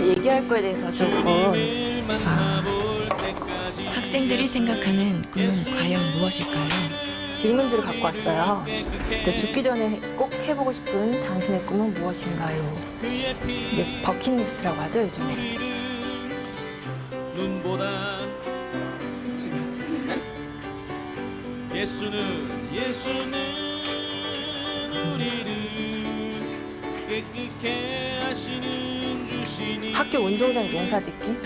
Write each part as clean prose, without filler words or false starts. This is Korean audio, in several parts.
얘기할 거에 대해서 조금 학생들이 생각하는 꿈은 과연 무엇일까요? 질문지를 갖고 왔어요. 죽기 전에 꼭 해보고 싶은 당신의 꿈은 무엇인가요? 이게 버킷리스트라고 하죠, 요즘에. 눈보다 예수는 우리를 깨끗게 하시는 주시니 학교 운동장에 농사 짓기?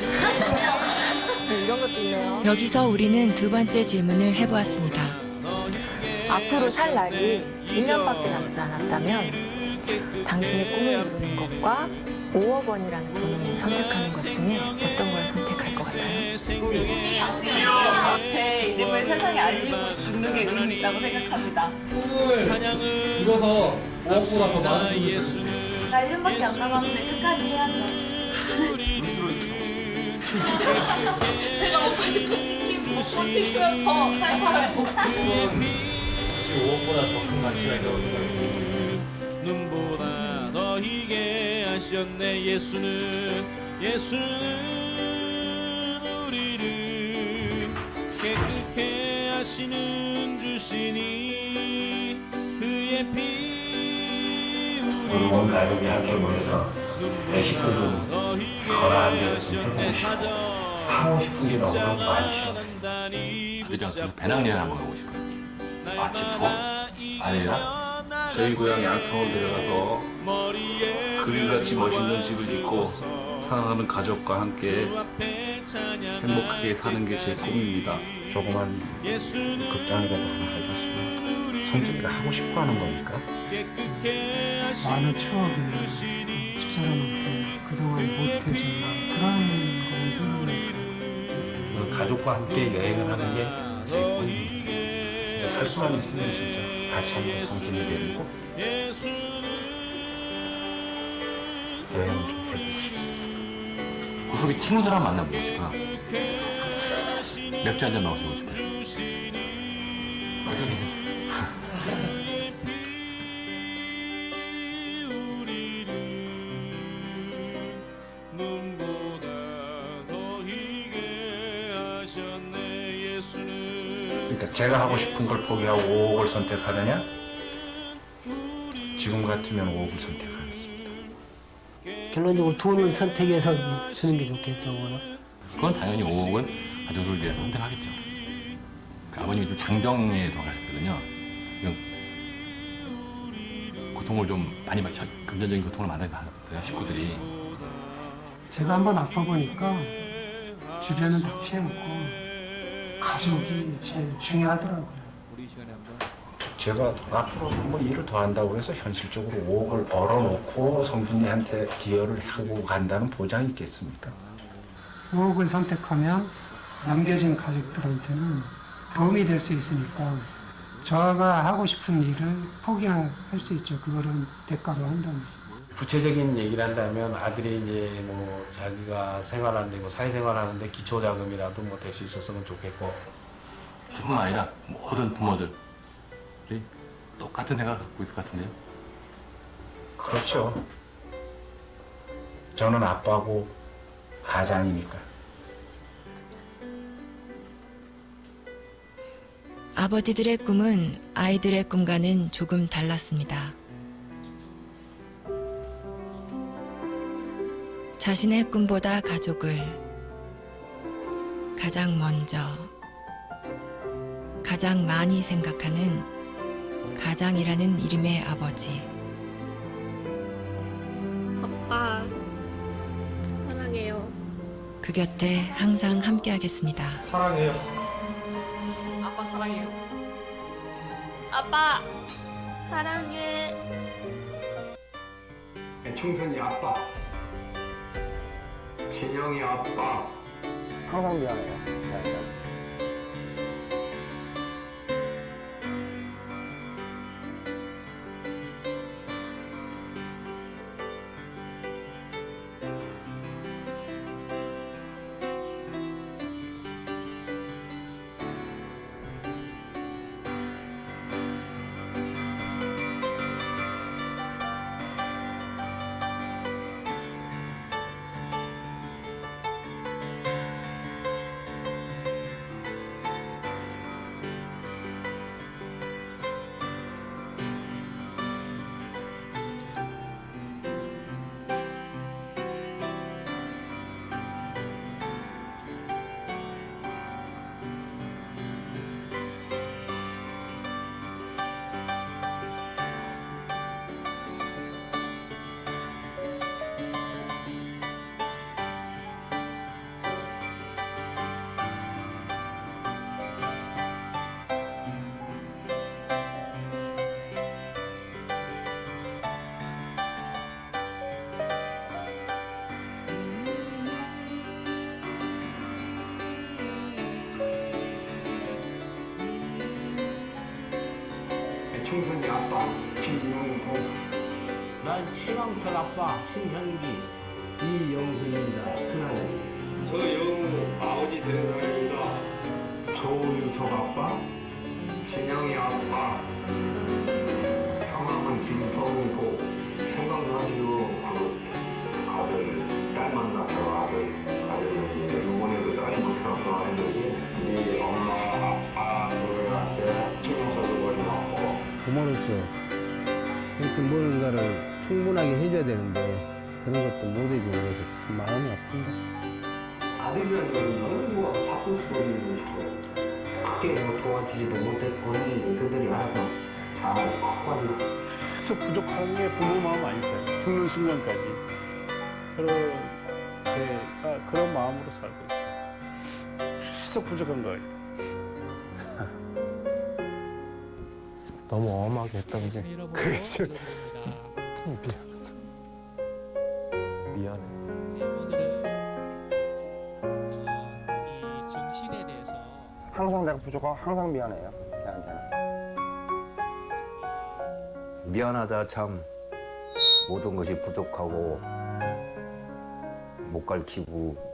이런 것도 있네요. 여기서 우리는 두 번째 질문을 해보았습니다. 앞으로 살 날이 1년밖에 남지 않았다면 당신의 꿈을 이루는 것과 5억 원이라는 돈을 선택하는 것 중에 어떤 걸 선택할 것 같아요? 제 이름을 세상에 알리고 죽는 게 의미 있다고 생각합니다. 꿈을 이뤄서 5억보다 더 많은 돈을 나 1년밖에 안 남았는데 끝까지 해야죠. 제가 먹고 싶은 치킨 먹고 튀기면서 살아요. 솔직히 5억보다 더 큰 가치가 있다고 생각해요. 눈보다 더 희게 하셨네. 예수는 우리를 깨끗게 하시는 주시니 그의 피 우리 온 가족이 함께 모여서 내 식구들 거라 안 돼서 좀 해보고 싶고 하고 싶은 게 너무 많지. 아들이랑 그래서 배낭여행 한번 가고 싶어요. 아침 투어? 아들이랑? 저희 고향 양평을 내려가서 그릴같이 멋있는 집을 짓고 사랑하는 가족과 함께 행복하게 사는 게 제 꿈입니다. 조그만 극장이라도 하나 해줬으면 성진이가 하고 싶어 하는 거니까. 많은 추억이 집사람한테 그동안 못해준 그런 거를 생각이 들어요. 가족과 함께 여행을 하는 게 제 꿈입니다. 할 수만 있으면 진짜 같이 한번 성진이 데리고 여행을 좀 해보고 싶습니다. 구석에 친구들하고 만나보고 싶어요. 맥주 한잔 마시고 싶어요. 어디 괜찮죠? 눈보다 더 희게 하셨네. 예수는 그러니까 제가 하고 싶은 걸 포기하고 5억을 선택하느냐? 지금 같으면 5억을 선택하겠습니다. 결론적으로 돈을 선택해서 주는 게 좋겠죠, 뭐요? 그건 당연히 5억은 가족을 위해서 선택하겠죠. 그 아버님이 좀 장병에 돌아가셨거든요. 이런 고통을 좀 많이 받죠. 금전적인 고통을 많이 받았어요, 식구들이. 제가 한번 아파 보니까 주변은 다 피해놓고 가족이 제일 중요하더라고요. 제가 앞으로 뭐 일을 더 한다고 해서 현실적으로 5억을 벌어놓고 성진이한테 기여를 하고 간다는 보장이 있겠습니까? 5억을 선택하면 남겨진 가족들한테는 도움이 될 수 있으니까 저가 하고 싶은 일을 포기할 수 있죠. 그거를 대가로 한다면. 구체적인 얘기를 한다면 아들이 이제 뭐 자기가 생활하는데 뭐 사회생활하는데 기초자금이라도 뭐 될 수 있었으면 좋겠고. 저뿐만 아니라 모든 부모들이 똑같은 생각을 갖고 있을 것 같은데요. 그렇죠. 저는 아빠고 가장이니까. 아버지들의 꿈은 아이들의 꿈과는 조금 달랐습니다. 자신의 꿈보다 가족을 가장 먼저, 가장 많이 생각하는 가장이라는 이름의 아버지. 아빠 사랑해요. 그 곁에 항상 함께하겠습니다. 사랑해요. 아빠 사랑해요. 아빠 사랑해. 충선이 아빠. 진영이 아빠. 항상 미안해요. 충성이 아빠 김용보. 난 신앙철 아빠 신현기 이영훈입니다. 큰아들. 저 영우 아버지 되는 사람입니다. 조유석 아빠, 진영이 아빠, 성함은 김성도. 생각나지도 아들 딸 만나서 아들은 이번에도 딸이 못하고 했는데 이 엄마 아빠들한테 김성도 버리고 부모로서 이렇게 무언가를 충분하게 해줘야 되는데 그런 것도 못 해주고 그래서 참 마음이 아픕니다. 아들이라는 것은 어느 누가 바꿀 수도 없는 것이고 크게 뭐 도와주지도 못했고 이 그들이 알아서 잘 커가지고 계속 부족한 게 부모 마음 아닐까요? 죽는 순간까지 제가 그런 마음으로 살고 있어요. 계속 부족한 거예요. 너무 엄하게 했던 게 그게 좀 미안해. 이 정신에 대해서 항상 내가 부족하고 항상 미안해요. 나한테는. 미안하다 참 모든 것이 부족하고 못 가르치고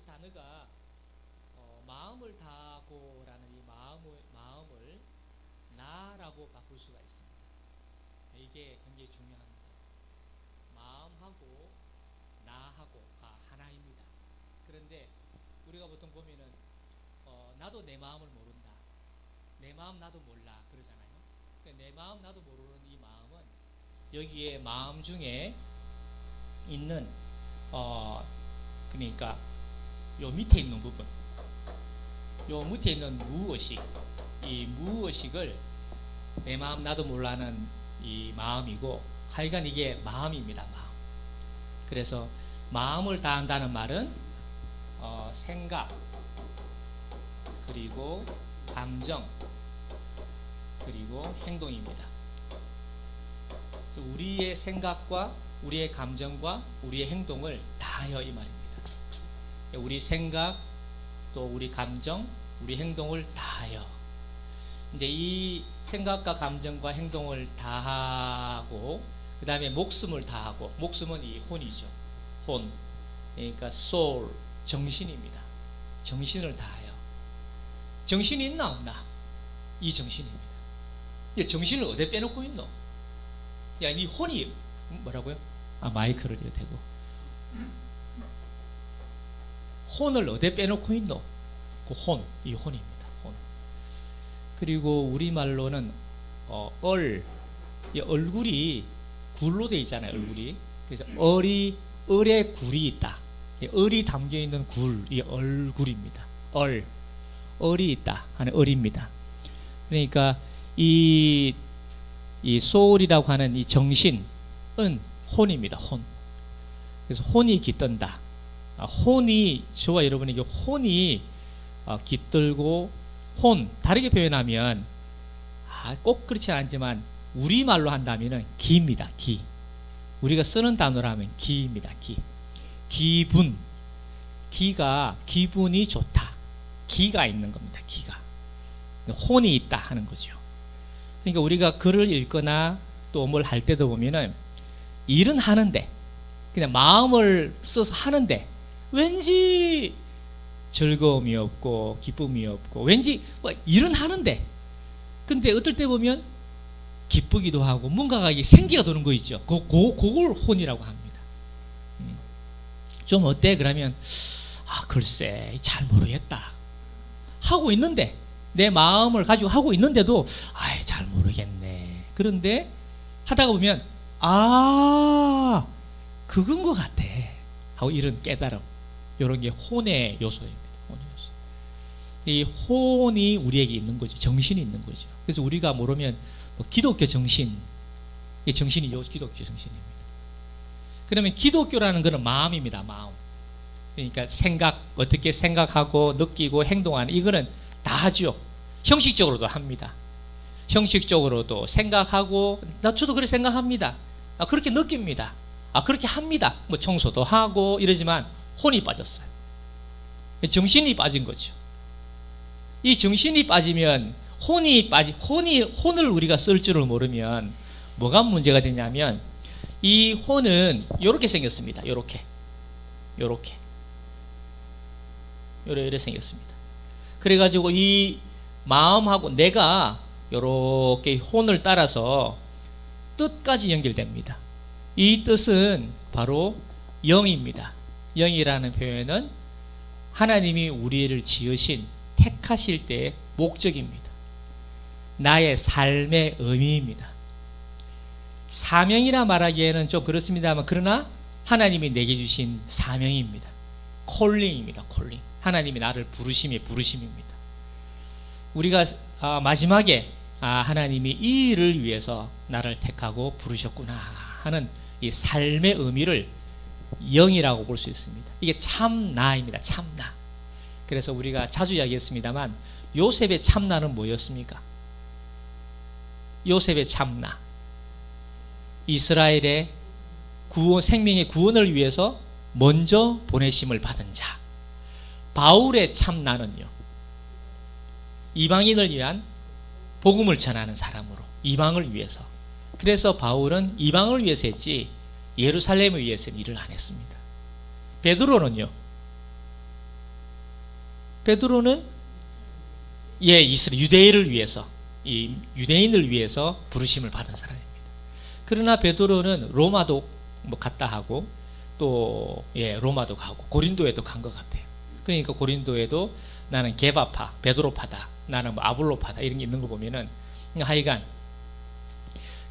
단어가 마음을 다하고라는 이 마음을 나라고 바꿀 수가 있습니다. 이게 굉장히 중요합니다. 마음하고 나하고가 하나입니다. 그런데 우리가 보통 보면은 나도 내 마음을 모른다. 내 마음 나도 몰라 그러잖아요. 내 마음 나도 모르는 이 마음은 여기에 마음 중에 있는 그러니까 요 밑에 있는 부분, 요 밑에 있는 무의식, 이 무의식을 내 마음 나도 몰라는 이 마음이고, 하여간 이게 마음입니다. 마음. 그래서 마음을 다한다는 말은 생각, 그리고 감정, 그리고 행동입니다. 우리의 생각과 우리의 감정과 우리의 행동을 다하여 이 말입니다. 우리 생각, 또 우리 감정, 우리 행동을 다하여. 이제 이 생각과 감정과 행동을 다하고, 그 다음에 목숨을 다하고, 목숨은 이 혼이죠. 혼. 그러니까 soul, 정신입니다. 정신을 다하여. 정신이 있나 없나? 이 정신입니다. 이 정신을 어디 빼놓고 있노? 야, 이 혼이 뭐라고요? 마이크를 이거 대고. 혼을 어디 빼놓고 있노? 그 혼, 이 혼입니다. 혼. 그리고 우리말로는 이 얼굴이 굴로 되어 있잖아요. 얼굴이. 그래서 얼에 굴이 있다. 얼이 담겨 있는 굴, 이 얼굴입니다. 얼이 있다 하는 얼입니다. 그러니까 이 소울이라고 하는 이 정신은 혼입니다. 혼. 그래서 혼이 깃든다. 혼이, 저와 여러분에게 혼이 깃들고, 혼, 다르게 표현하면 꼭 그렇지 않지만 우리말로 한다면 기입니다. 기. 우리가 쓰는 단어로 하면 기입니다. 기. 기분. 기분이 좋다. 기가 있는 겁니다. 기가. 혼이 있다 하는 거죠. 그러니까 우리가 글을 읽거나 또 뭘 할 때도 보면은 일은 하는데 그냥 마음을 써서 하는데 왠지 즐거움이 없고 기쁨이 없고 왠지 뭐 일은 하는데 근데 어떨 때 보면 기쁘기도 하고 뭔가가 이게 생기가 도는 거 있죠. 그걸 혼이라고 합니다. 좀 어때? 그러면 글쎄 잘 모르겠다 하고 있는데 내 마음을 가지고 하고 있는데도 잘 모르겠네. 그런데 하다가 보면 그건 것 같아 하고 이런 깨달음, 이런 게 혼의 요소입니다. 혼의 요소. 이 혼이 우리에게 있는 거죠. 정신이 있는 거죠. 그래서 우리가 모르면 기독교 정신, 이 정신이 기독교 정신입니다. 그러면 기독교라는 것은 마음입니다. 마음. 그러니까 어떻게 생각하고 느끼고 행동하는 이거는 다 하죠. 형식적으로도 합니다. 형식적으로도 생각하고 저도 그렇게 생각합니다. 그렇게 느낍니다. 그렇게 합니다. 뭐 청소도 하고 이러지만 혼이 빠졌어요. 정신이 빠진 거죠. 이 정신이 빠지면 혼을 우리가 쓸 줄을 모르면 뭐가 문제가 되냐면 이 혼은 이렇게 생겼습니다. 이렇게 생겼습니다. 그래가지고 이 마음하고 내가 이렇게 혼을 따라서 뜻까지 연결됩니다. 이 뜻은 바로 영입니다. 영이라는 표현은 하나님이 우리를 지으신 택하실 때의 목적입니다. 나의 삶의 의미입니다. 사명이라 말하기에는 좀 그렇습니다만 그러나 하나님이 내게 주신 사명입니다. 콜링입니다. 콜링. 하나님이 나를 부르심입니다. 우리가 마지막에 하나님이 이 일을 위해서 나를 택하고 부르셨구나 하는 이 삶의 의미를 영이라고 볼 수 있습니다. 이게 참나입니다. 참나. 그래서 우리가 자주 이야기했습니다만 요셉의 참나는 뭐였습니까? 요셉의 참나. 이스라엘의 생명의 구원을 위해서 먼저 보내심을 받은 자. 바울의 참나는요. 이방인을 위한 복음을 전하는 사람으로 이방을 위해서. 그래서 바울은 이방을 위해서 했지 예루살렘을 위해서는 일을 안 했습니다. 베드로는요. 베드로는 유대인을 위해서 이 유대인을 위해서 부르심을 받은 사람입니다. 그러나 베드로는 로마도 갔다 하고 또 로마도 가고 고린도에도 간 것 같아요. 그러니까 고린도에도 나는 게바파, 베드로파다, 나는 아볼로파다 이런 게 있는 거 보면은 하여간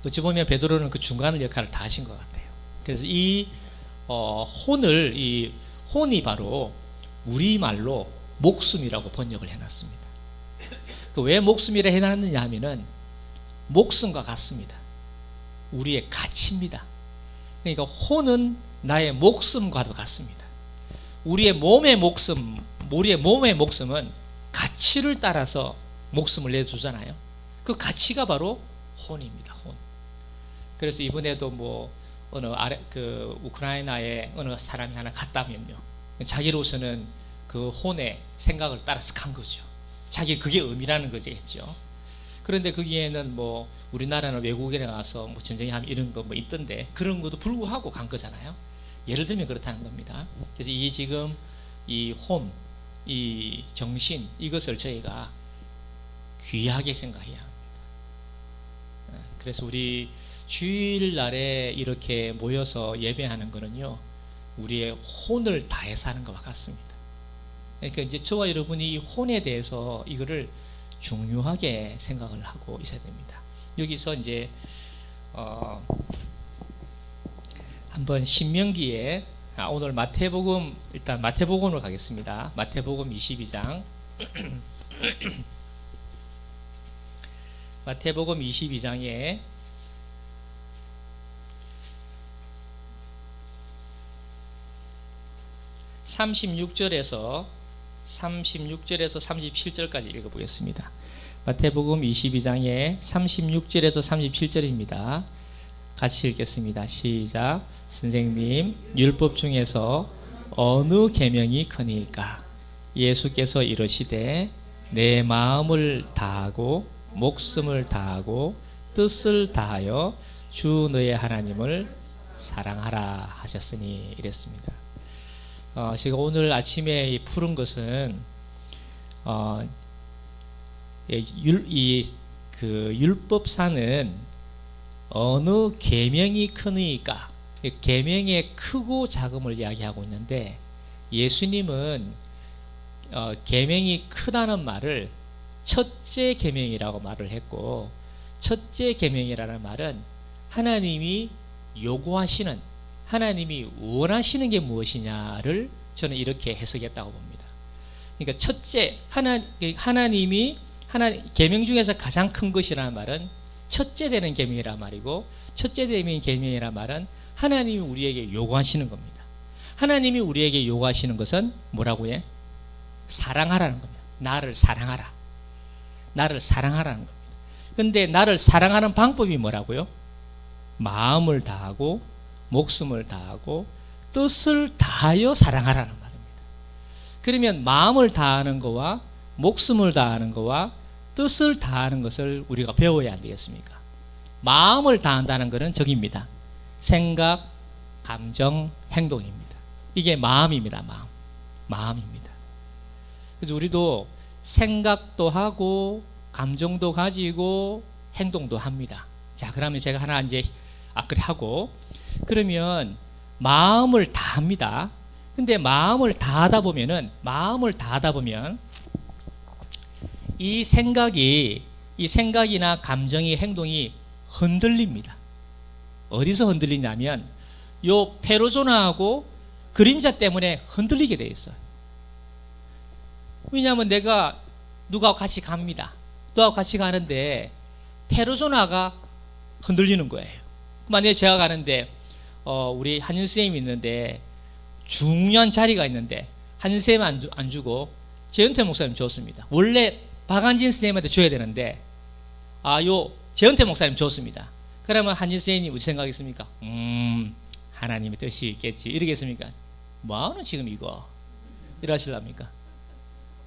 어찌 보면 베드로는 그 중간 역할을 다 하신 것 같아요. 그래서 이 혼이 바로 우리말로 목숨이라고 번역을 해놨습니다. 왜 목숨이라 해놨느냐 하면은 목숨과 같습니다. 우리의 가치입니다. 그러니까 혼은 나의 목숨과도 같습니다. 우리의 몸의 목숨은 가치를 따라서 목숨을 내주잖아요. 그 가치가 바로 혼입니다. 혼. 그래서 이번에도 우크라이나에 어느 사람이 하나 갔다면요. 자기로서는 그 혼의 생각을 따라서 간 거죠. 자기 그게 의미라는 거겠죠. 그런데 거기에는 우리나라는 외국에 나가서 전쟁이 하면 이런 거 있던데 그런 것도 불구하고 간 거잖아요. 예를 들면 그렇다는 겁니다. 그래서 지금 이 혼, 이 정신 이것을 저희가 귀하게 생각해야 합니다. 그래서 우리 주일날에 이렇게 모여서 예배하는 거는요, 우리의 혼을 다해서 하는 것과 같습니다. 그러니까 이제 저와 여러분이 이 혼에 대해서 이거를 중요하게 생각을 하고 있어야 됩니다. 여기서 이제 한번 신명기에 오늘 마태복음 일단 마태복음으로 가겠습니다. 마태복음 22장 마태복음 22장에 36절에서 37절까지 읽어보겠습니다. 마태복음 22장의 36절에서 37절입니다. 같이 읽겠습니다. 시작. 선생님, 율법 중에서 어느 계명이 크니까? 예수께서 이르시되 내 마음을 다하고 목숨을 다하고 뜻을 다하여 주 너의 하나님을 사랑하라 하셨으니 이랬습니다. 제가 오늘 아침에 푸른 것은 율법사는 어느 계명이 크니까 계명의 크고 작음을 이야기하고 있는데, 예수님은 계명이 크다는 말을 첫째 계명이라고 말을 했고, 첫째 계명이라는 말은 하나님이 요구하시는, 하나님이 원하시는 게 무엇이냐를 저는 이렇게 해석했다고 봅니다. 그러니까 첫째, 하나님이 계명 중에서 가장 큰 것이라는 말은 첫째 되는 계명이란 말이고, 첫째 되는 계명이란 말은 하나님이 우리에게 요구하시는 겁니다. 하나님이 우리에게 요구하시는 것은 뭐라고 해? 사랑하라는 겁니다. 나를 사랑하라. 나를 사랑하라는 겁니다. 근데 나를 사랑하는 방법이 뭐라고요? 마음을 다하고 목숨을 다하고 뜻을 다하여 사랑하라는 말입니다. 그러면 마음을 다하는 거와 목숨을 다하는 거와 뜻을 다하는 것을 우리가 배워야 안 되겠습니까? 마음을 다한다는 것은 저기입니다. 생각, 감정, 행동입니다. 이게 마음입니다. 마음입니다. 그래서 우리도 생각도 하고 감정도 가지고 행동도 합니다. 자, 그러면 제가 하나 이제 그래 하고, 그러면 마음을 다합니다. 근데 마음을 다하다 보면 이 생각이나 감정이, 행동이 흔들립니다. 어디서 흔들리냐면 요 페르소나하고 그림자 때문에 흔들리게 돼 있어요. 왜냐하면 내가 누가 같이 갑니다. 누가 같이 가는데 페르소나가 흔들리는 거예요. 만약에 제가 가는데 우리 한윤 선생님이 있는데 중요한 자리가 있는데 한윤 선생님 안 주고 재은태 목사님 줬습니다. 원래 박한진 선생님한테 줘야 되는데 요 재은태 목사님 줬습니다. 그러면 한진 선생님이 무슨 생각이겠습니까? 하나님의 뜻이 있겠지 이러겠습니까? 뭐하노 지금 이거 이러실랍니까?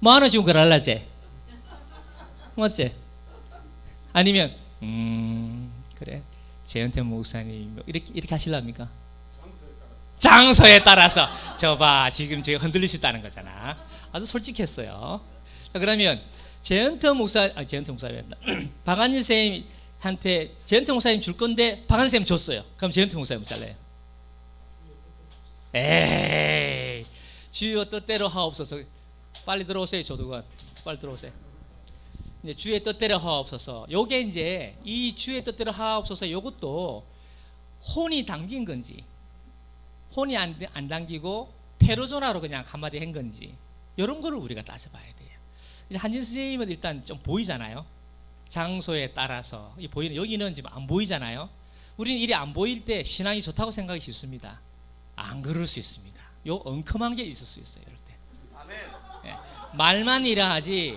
뭐하노 지금 그럴라제? 맞지? 아니면 그래 재은태 목사님 이렇게 하실랍니까? 장소에 따라서 저봐 지금 제가 흔들리셨다는 거잖아. 아주 솔직했어요. 자, 그러면 재은태 목사님 박한진 선생님한테 재은태 목사님 줄 건데 박한진 선생님 줬어요. 그럼 재은태 목사님 잘래요? 에이, 주여 뜻대로 하옵소서. 빨리 들어오세요. 조두관 빨리 들어오세요. 이제 주의 뜻대로 하옵소서. 요게 이제 이 주의 뜻대로 하옵소서 요것도 혼이 담긴 건지 혼이 안 담기고 페르소나로 그냥 한마디 한 건지 이런 거를 우리가 따져봐야 돼요. 한진 선생님은 일단 좀 보이잖아요. 장소에 따라서 보이는, 여기는 지금 안 보이잖아요. 우리는 이리 안 보일 때 신앙이 좋다고 생각이 쉽습니다. 안 그럴 수 있습니다. 요 엉큼한 게 있을 수 있어요. 이럴 때. 아멘. 예, 말만 이라 하지.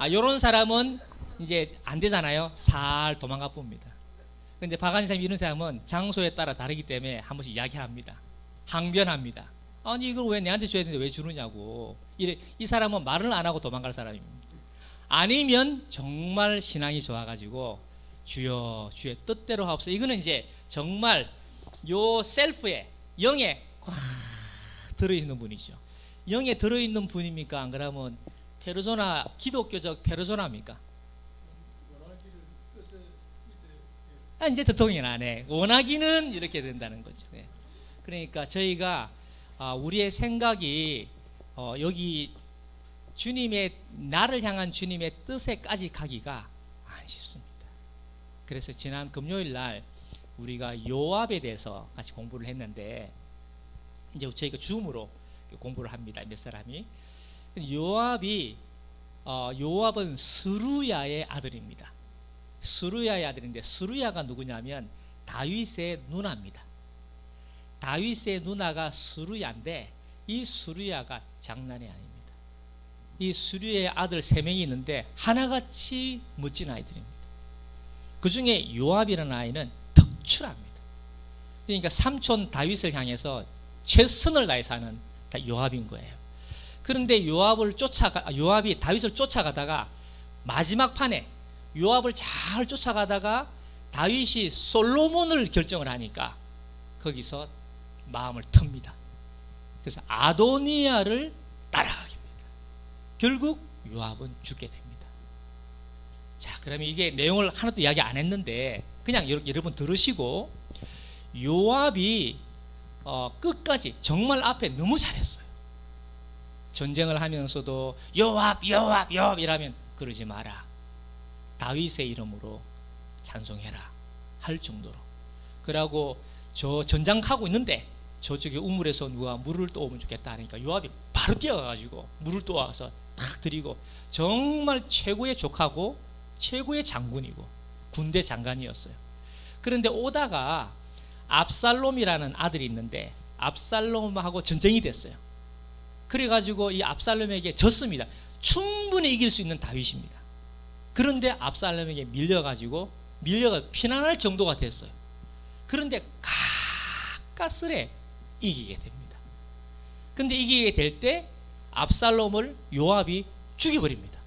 요런 사람은 이제 안 되잖아요. 살 도망가 봅니다. 근데 박한진 선생님 이런 사람은 장소에 따라 다르기 때문에 한 번씩 이야기합니다. 항변합니다. 아니 이걸 왜 내한테 줘야 되는데 왜 주느냐고. 이 사람은 말을 안 하고 도망갈 사람입니다. 아니면 정말 신앙이 좋아가지고 주여 주의 뜻대로 하옵소서. 이거는 이제 정말 요 셀프에 영에 꽉 들어있는 분이죠. 영에 들어있는 분입니까? 안 그러면 페르소나, 기독교적 페르소나입니까? 이제 도통이 나네. 원하기는 이렇게 된다는 거죠. 그러니까 저희가 우리의 생각이 여기 주님의, 나를 향한 주님의 뜻에까지 가기가 안 쉽습니다. 그래서 지난 금요일 날 우리가 요압에 대해서 같이 공부를 했는데 이제 저희가 줌으로 공부를 합니다. 몇 사람이. 요압은 스루야의 아들입니다. 스루야의 아들인데 스루야가 누구냐면 다윗의 누나입니다. 다윗의 누나가 스루야인데 이 스루야가 장난이 아닙니다. 이 스루야의 아들 3명이 있는데 하나같이 멋진 아이들입니다. 그 중에 요압이라는 아이는 특출합니다. 그러니까 삼촌 다윗을 향해서 최선을 다해서 하는 요압인 거예요. 그런데 요압이 다윗을 쫓아가다가 마지막 판에 요압을 잘 쫓아가다가 다윗이 솔로몬을 결정을 하니까 거기서 마음을 틉니다. 그래서 아도니아를 따라가게 됩니다. 결국 요압은 죽게 됩니다. 자, 그러면 이게 내용을 하나도 이야기 안 했는데 그냥 여러분 들으시고, 요압이 끝까지 정말 앞에 너무 잘했어요. 전쟁을 하면서도 요압 요압 요압 이라면 그러지 마라, 다윗의 이름으로 찬송해라 할 정도로. 그러고 저 전장하고 있는데 저쪽에 우물에서 누가 물을 떠오면 좋겠다 하니까 요압이 바로 뛰어가가지고 물을 떠와서 탁 드리고, 정말 최고의 족하고 최고의 장군이고 군대 장관이었어요. 그런데 오다가 압살롬이라는 아들이 있는데 압살롬하고 전쟁이 됐어요. 그래가지고 이 압살롬에게 졌습니다. 충분히 이길 수 있는 다윗입니다. 그런데 압살롬에게 밀려가 피난할 정도가 됐어요. 그런데 가까스레 이기게 됩니다. 근데 이기게 될 때 압살롬을 요압이 죽여버립니다.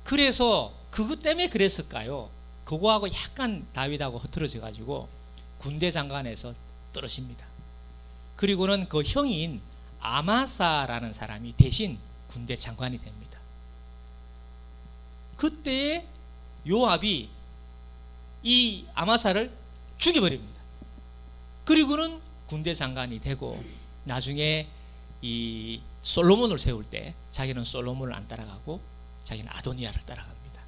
그래서 그것 때문에 그랬을까요? 그거하고 약간 다윗하고 흐트러져 가지고 군대 장관에서 떨어집니다. 그리고는 그 형인 아마사라는 사람이 대신 군대 장관이 됩니다. 그때 요압이 이 아마사를 죽여버립니다. 그리고는 군대 장관이 되고, 나중에 이 솔로몬을 세울 때 자기는 솔로몬을 안 따라가고 자기는 아도니아를 따라갑니다.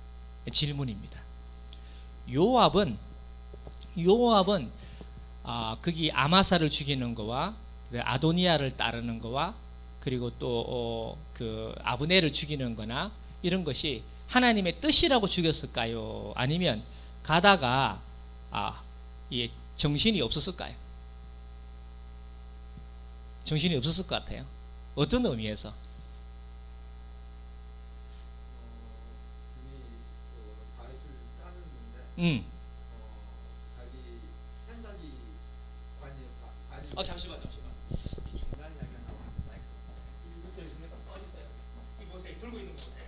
질문입니다. 요압은 거기 아마사를 죽이는 거와 아도니아를 따르는 거와 그리고 또 그 아브넬을 죽이는 거나 이런 것이 하나님의 뜻이라고 죽였을까요? 아니면 가다가 정신이 없었을까요? 정신이 없었을 것 같아요. 어떤 의미에서? 잠시만. 이 중간 이야기가 나왔는데 이거 붙어 있으니까 꺼주세요. 이 보세요. 들고 있는 거 보세요.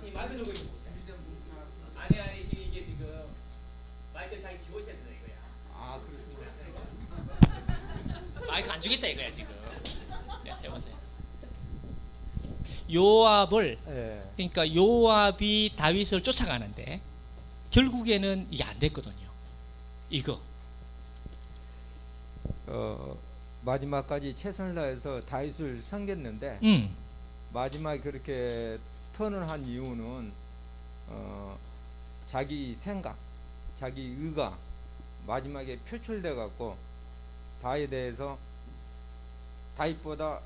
이 마이크 들고 있는 거 보세요. 아니 지금 이게 지금 마이크 자기 지고 있어야 된다 이거야. 아, 그렇습니다. 마이크 안 주겠다 이거야 지금. 네, 해보세요. 요압을 그러니까 요압이 다윗을 쫓아가는데 결국에는 이게 안 됐거든요. 이거. 마지막까지 최선을 다해서 다윗을 섬겼는데 마지막에 그렇게 턴을 한 이유는 자기 생각, 자기 의가 마지막에 표출돼 갖고 다윗에 대해서 다윗보다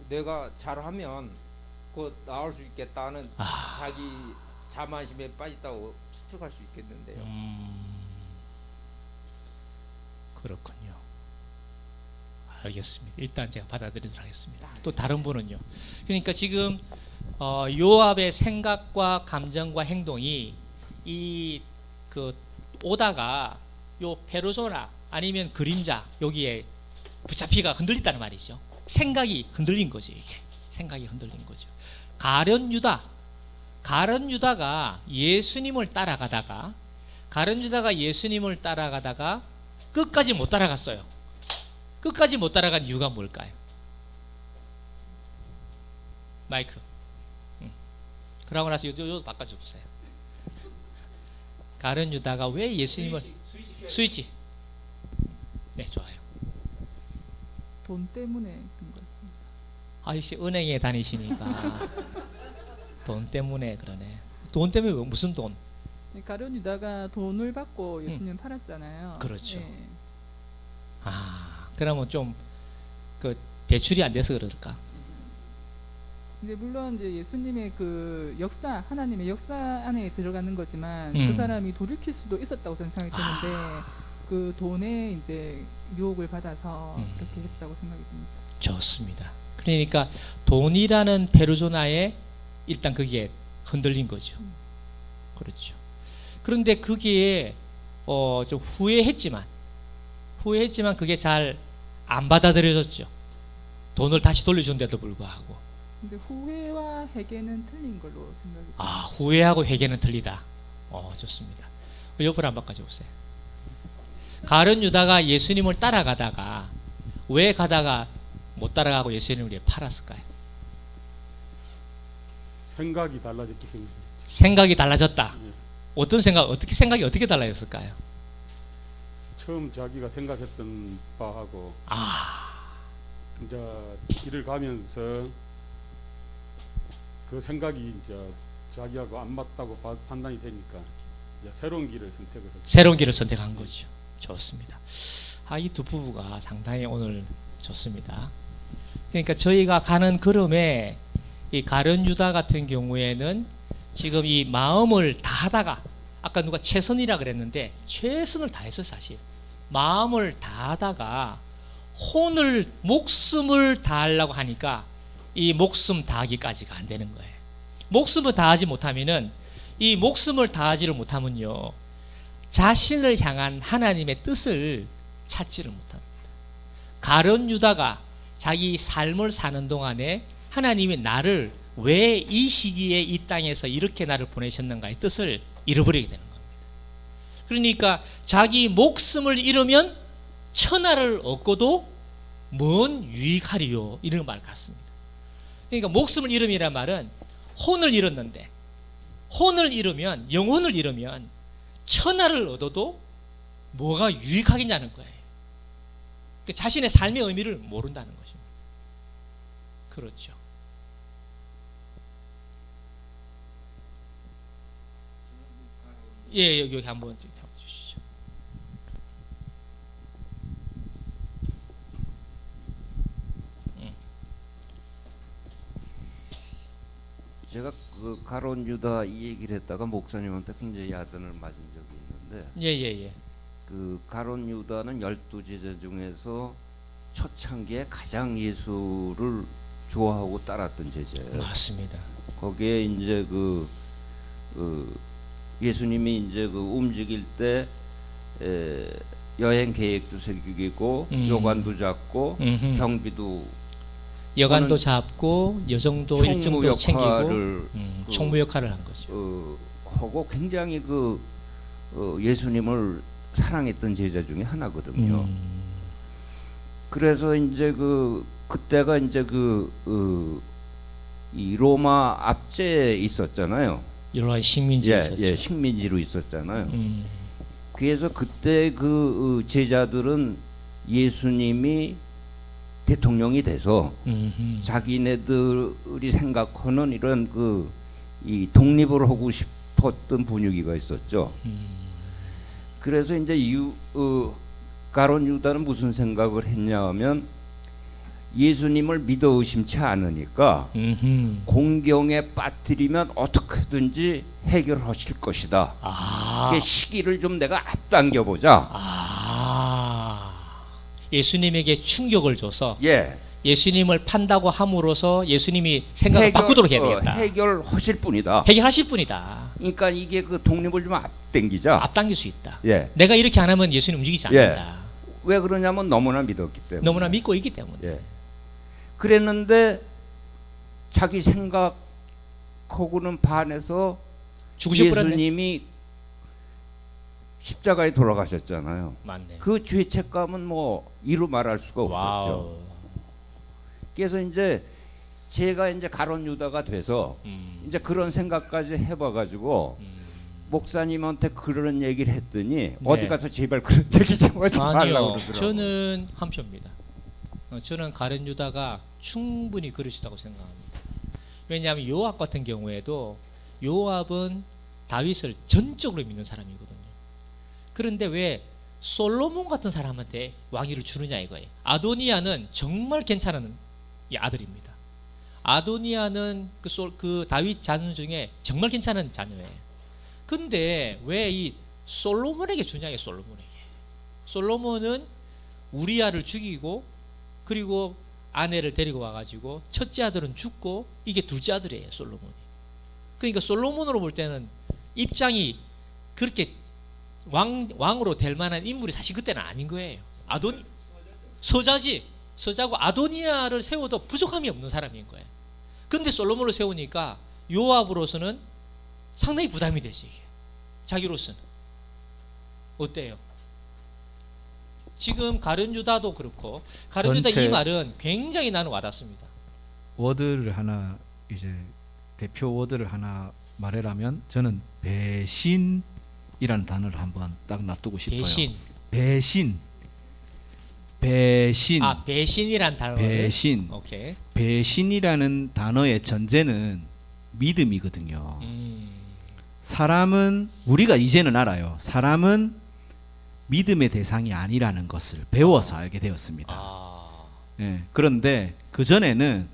내가 잘하면 곧 나올 수 있겠다는 자기 자만심에 빠졌다고 추측할 수 있겠는데요. 그렇군요. 알겠습니다. 일단 제가 받아들이도록 하겠습니다. 또 다른 분은요. 그러니까 지금 요압의 생각과 감정과 행동이 이 그 오다가 요 페르소나 아니면 그림자 여기에 붙잡히가 흔들렸다는 말이죠. 생각이 흔들린 거죠. 이게 생각이 흔들린 거죠. 가룟 유다가 예수님을 따라가다가 끝까지 못 따라갔어요. 끝까지 못 따라간 이유가 뭘까요? 마이크. 그러고 나서 요 바꿔줘 보세요. 가룟 유다가 왜 예수님을 스위치. 네, 좋아요. 돈 때문에 그런 것 같습니다. 아이씨 은행에 다니시니까 돈 때문에 그러네. 돈 때문에 무슨 돈? 가룟 유다가 돈을 받고 예수님 팔았잖아요. 그렇죠. 네. 그러면 좀 그 대출이 안 돼서 그럴까? 근데 물론 이제 예수님의 그 역사, 하나님의 역사 안에 들어가는 거지만 그 사람이 돌이킬 수도 있었다고 저는 생각이 드는데 그 돈에 이제 유혹을 받아서 그렇게 했다고 생각이 듭니다. 좋습니다. 그러니까 돈이라는 페르소나에 일단 그게 흔들린 거죠. 그렇죠. 그런데 그게 좀 후회했지만 그게 잘 안 받아들여졌죠. 돈을 다시 돌려준데도 불구하고. 근데 후회와 회개는 틀린 걸로 생각이 듭니다. 후회하고 회개는 틀리다. 좋습니다. 옆으로 한번 바꿔줘 보세요. 가룟 유다가 예수님을 따라가다가 왜 가다가 못 따라가고 예수님을 왜 팔았을까요? 생각이 달라졌기 때문에. 생각이 달라졌다. 어떤 생각, 어떻게 생각이 어떻게 달라졌을까요? 처음 자기가 생각했던 바하고 이제 길을 가면서 그 생각이 이제 자기하고 안 맞다고 판단이 되니까 이제 새로운 길을 선택을 했죠. 새로운 길을 선택한 거죠. 좋습니다. 이 두 부부가 상당히 오늘 좋습니다. 그러니까 저희가 가는 걸음에 이 가룟 유다 같은 경우에는 지금 이 마음을 다하다가 아까 누가 최선이라 그랬는데 최선을 다했어요. 사실 마음을 다하다가 혼을 목숨을 다하려고 하니까 이 목숨 다하기까지가 안 되는 거예요. 목숨을 다하지 못하면은 이 목숨을 다하지를 못하면요 자신을 향한 하나님의 뜻을 찾지를 못합니다. 가룟 유다가 자기 삶을 사는 동안에 하나님이 나를 왜 이 시기에 이 땅에서 이렇게 나를 보내셨는가의 뜻을 잃어버리게 되는 겁니다. 그러니까 자기 목숨을 잃으면 천하를 얻고도 뭔 유익하리요 이런 말 같습니다. 그러니까 목숨을 잃음이란 말은 혼을 잃었는데 혼을 잃으면 영혼을 잃으면 천하를 얻어도 뭐가 유익하겠냐는 거예요. 그러니까 자신의 삶의 의미를 모른다는 것입니다. 그렇죠. 예, 여기 한번 주시죠. 제가 그 가룟 유다 이 얘기를 했다가 목사님한테 굉장히 야단을 맞은 적이 있는데, 예. 그 가룟 유다는 12제자 중에서 초창기에 가장 예수를 좋아하고 따랐던 제자예요. 맞습니다. 거기에 이제 그 예수님이 이제 그 움직일 때 여행 계획도 새기고 여관도 잡고 경비도 여관도 잡고 여정도 일정도 챙기고 총무 역할을 한 거죠. 하고 굉장히 예수님을 사랑했던 제자 중에 하나거든요. 그래서 이제 그때가 이제 이 로마 압제에 있었잖아요. 로마 식민지에 있었죠. 예, 식민지로 있었잖아요. 그래서 그때 그 제자들은 예수님이 대통령이 돼서 자기네들이 생각하는 이런 이 독립을 하고 싶었던 분위기가 있었죠. 그래서 이제 가룟 유다는 무슨 생각을 했냐면 예수님을 믿어 의심치 않으니까 공경에 빠뜨리면 어떻게든지 해결하실 것이다. 그 시기를 좀 내가 앞당겨 보자. 예수님에게 충격을 줘서 예. 예수님을 판다고 함으로써 예수님이 생각을 바꾸도록 해야 되겠다. 해결하실 뿐이다. 해결하실 뿐이다. 그러니까 이게 그 독립을 좀 앞당기자. 앞당길 수 있다. 예. 내가 이렇게 안 하면 예수님 움직이지 않는다. 예. 왜 그러냐면 너무나 믿었기 때문에. 너무나 믿고 있기 때문에. 예. 그랬는데 자기 생각하고는 반해서 예수님이 십자가에 돌아가셨잖아요. 맞네. 그 죄책감은 뭐 이루 말할 수가 없었죠. 그래서 이제 제가 이제 가룟 유다가 돼서 이제 그런 생각까지 해봐가지고 목사님한테 그런 얘기를 했더니 어디 가서 제발 그런 얘기 좀 하지 말라고 그러더라고요. 저는 한 표입니다. 저는 가룟 유다가 충분히 그러시다고 생각합니다. 왜냐하면 요압 같은 경우에도 요압은 다윗을 전적으로 믿는 사람이거든요. 그런데 왜 솔로몬 같은 사람한테 왕위를 주느냐 이거예요. 아도니아는 정말 괜찮은 아들입니다. 아도니아는 그 다윗 자녀 중에 정말 괜찮은 자녀예요. 근데 왜 이 솔로몬에게 주냐, 솔로몬에게. 솔로몬은 우리아를 죽이고 그리고 아내를 데리고 와가지고 첫째 아들은 죽고 이게 둘째 아들이에요, 솔로몬이. 그러니까 솔로몬으로 볼 때는 입장이 그렇게 왕으로 될 만한 인물이 사실 그때는 아닌 거예요. 서자고 아도니아를 세워도 부족함이 없는 사람인 거예요. 근데 솔로몬을 세우니까 요압으로서는 상당히 부담이 되지, 이게. 자기로서는. 어때요? 지금 가룟 유다도 그렇고 가룟 유다 이 말은 굉장히 나는 와닿습니다. 워드를 하나 이제 대표 워드를 하나 말하라면 저는 배신이라는 단어를 한번 딱 놔두고 싶어요. 배신. 아, 배신이란 단어. 배신. 오케이. 배신이라는 단어의 전제는 믿음이거든요. 사람은 우리가 이제는 알아요. 사람은 믿음의 대상이 아니라는 것을 배워서 알게 되었습니다. 예, 그런데 그 전에는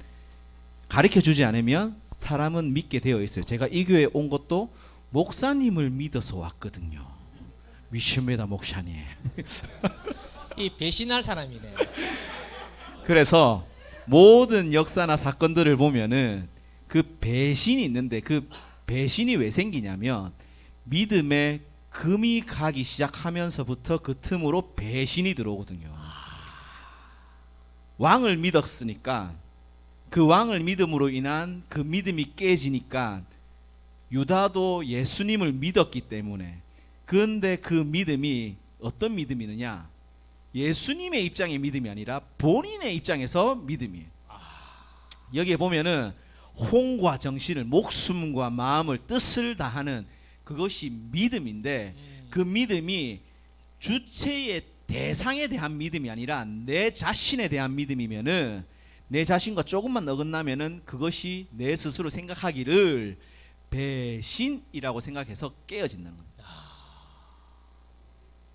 가르쳐 주지 않으면 사람은 믿게 되어 있어요. 제가 이 교회에 온 것도 목사님을 믿어서 왔거든요. 위시메다 목사님. 이 배신할 사람이네. 그래서 모든 역사나 사건들을 보면은 그 배신이 있는데 그 배신이 왜 생기냐면 믿음에 금이 가기 시작하면서부터 그 틈으로 배신이 들어오거든요. 왕을 믿었으니까 그 왕을 믿음으로 인한 그 믿음이 깨지니까 유다도 예수님을 믿었기 때문에 그런데 그 믿음이 어떤 믿음이느냐? 예수님의 입장의 믿음이 아니라 본인의 입장에서 믿음이에요. 여기에 보면은 혼과 정신을 목숨과 마음을 뜻을 다하는 그것이 믿음인데 그 믿음이 주체의 대상에 대한 믿음이 아니라 내 자신에 대한 믿음이면은 내 자신과 조금만 어긋나면은 그것이 내 스스로 생각하기를 배신이라고 생각해서 깨어진다는 겁니다.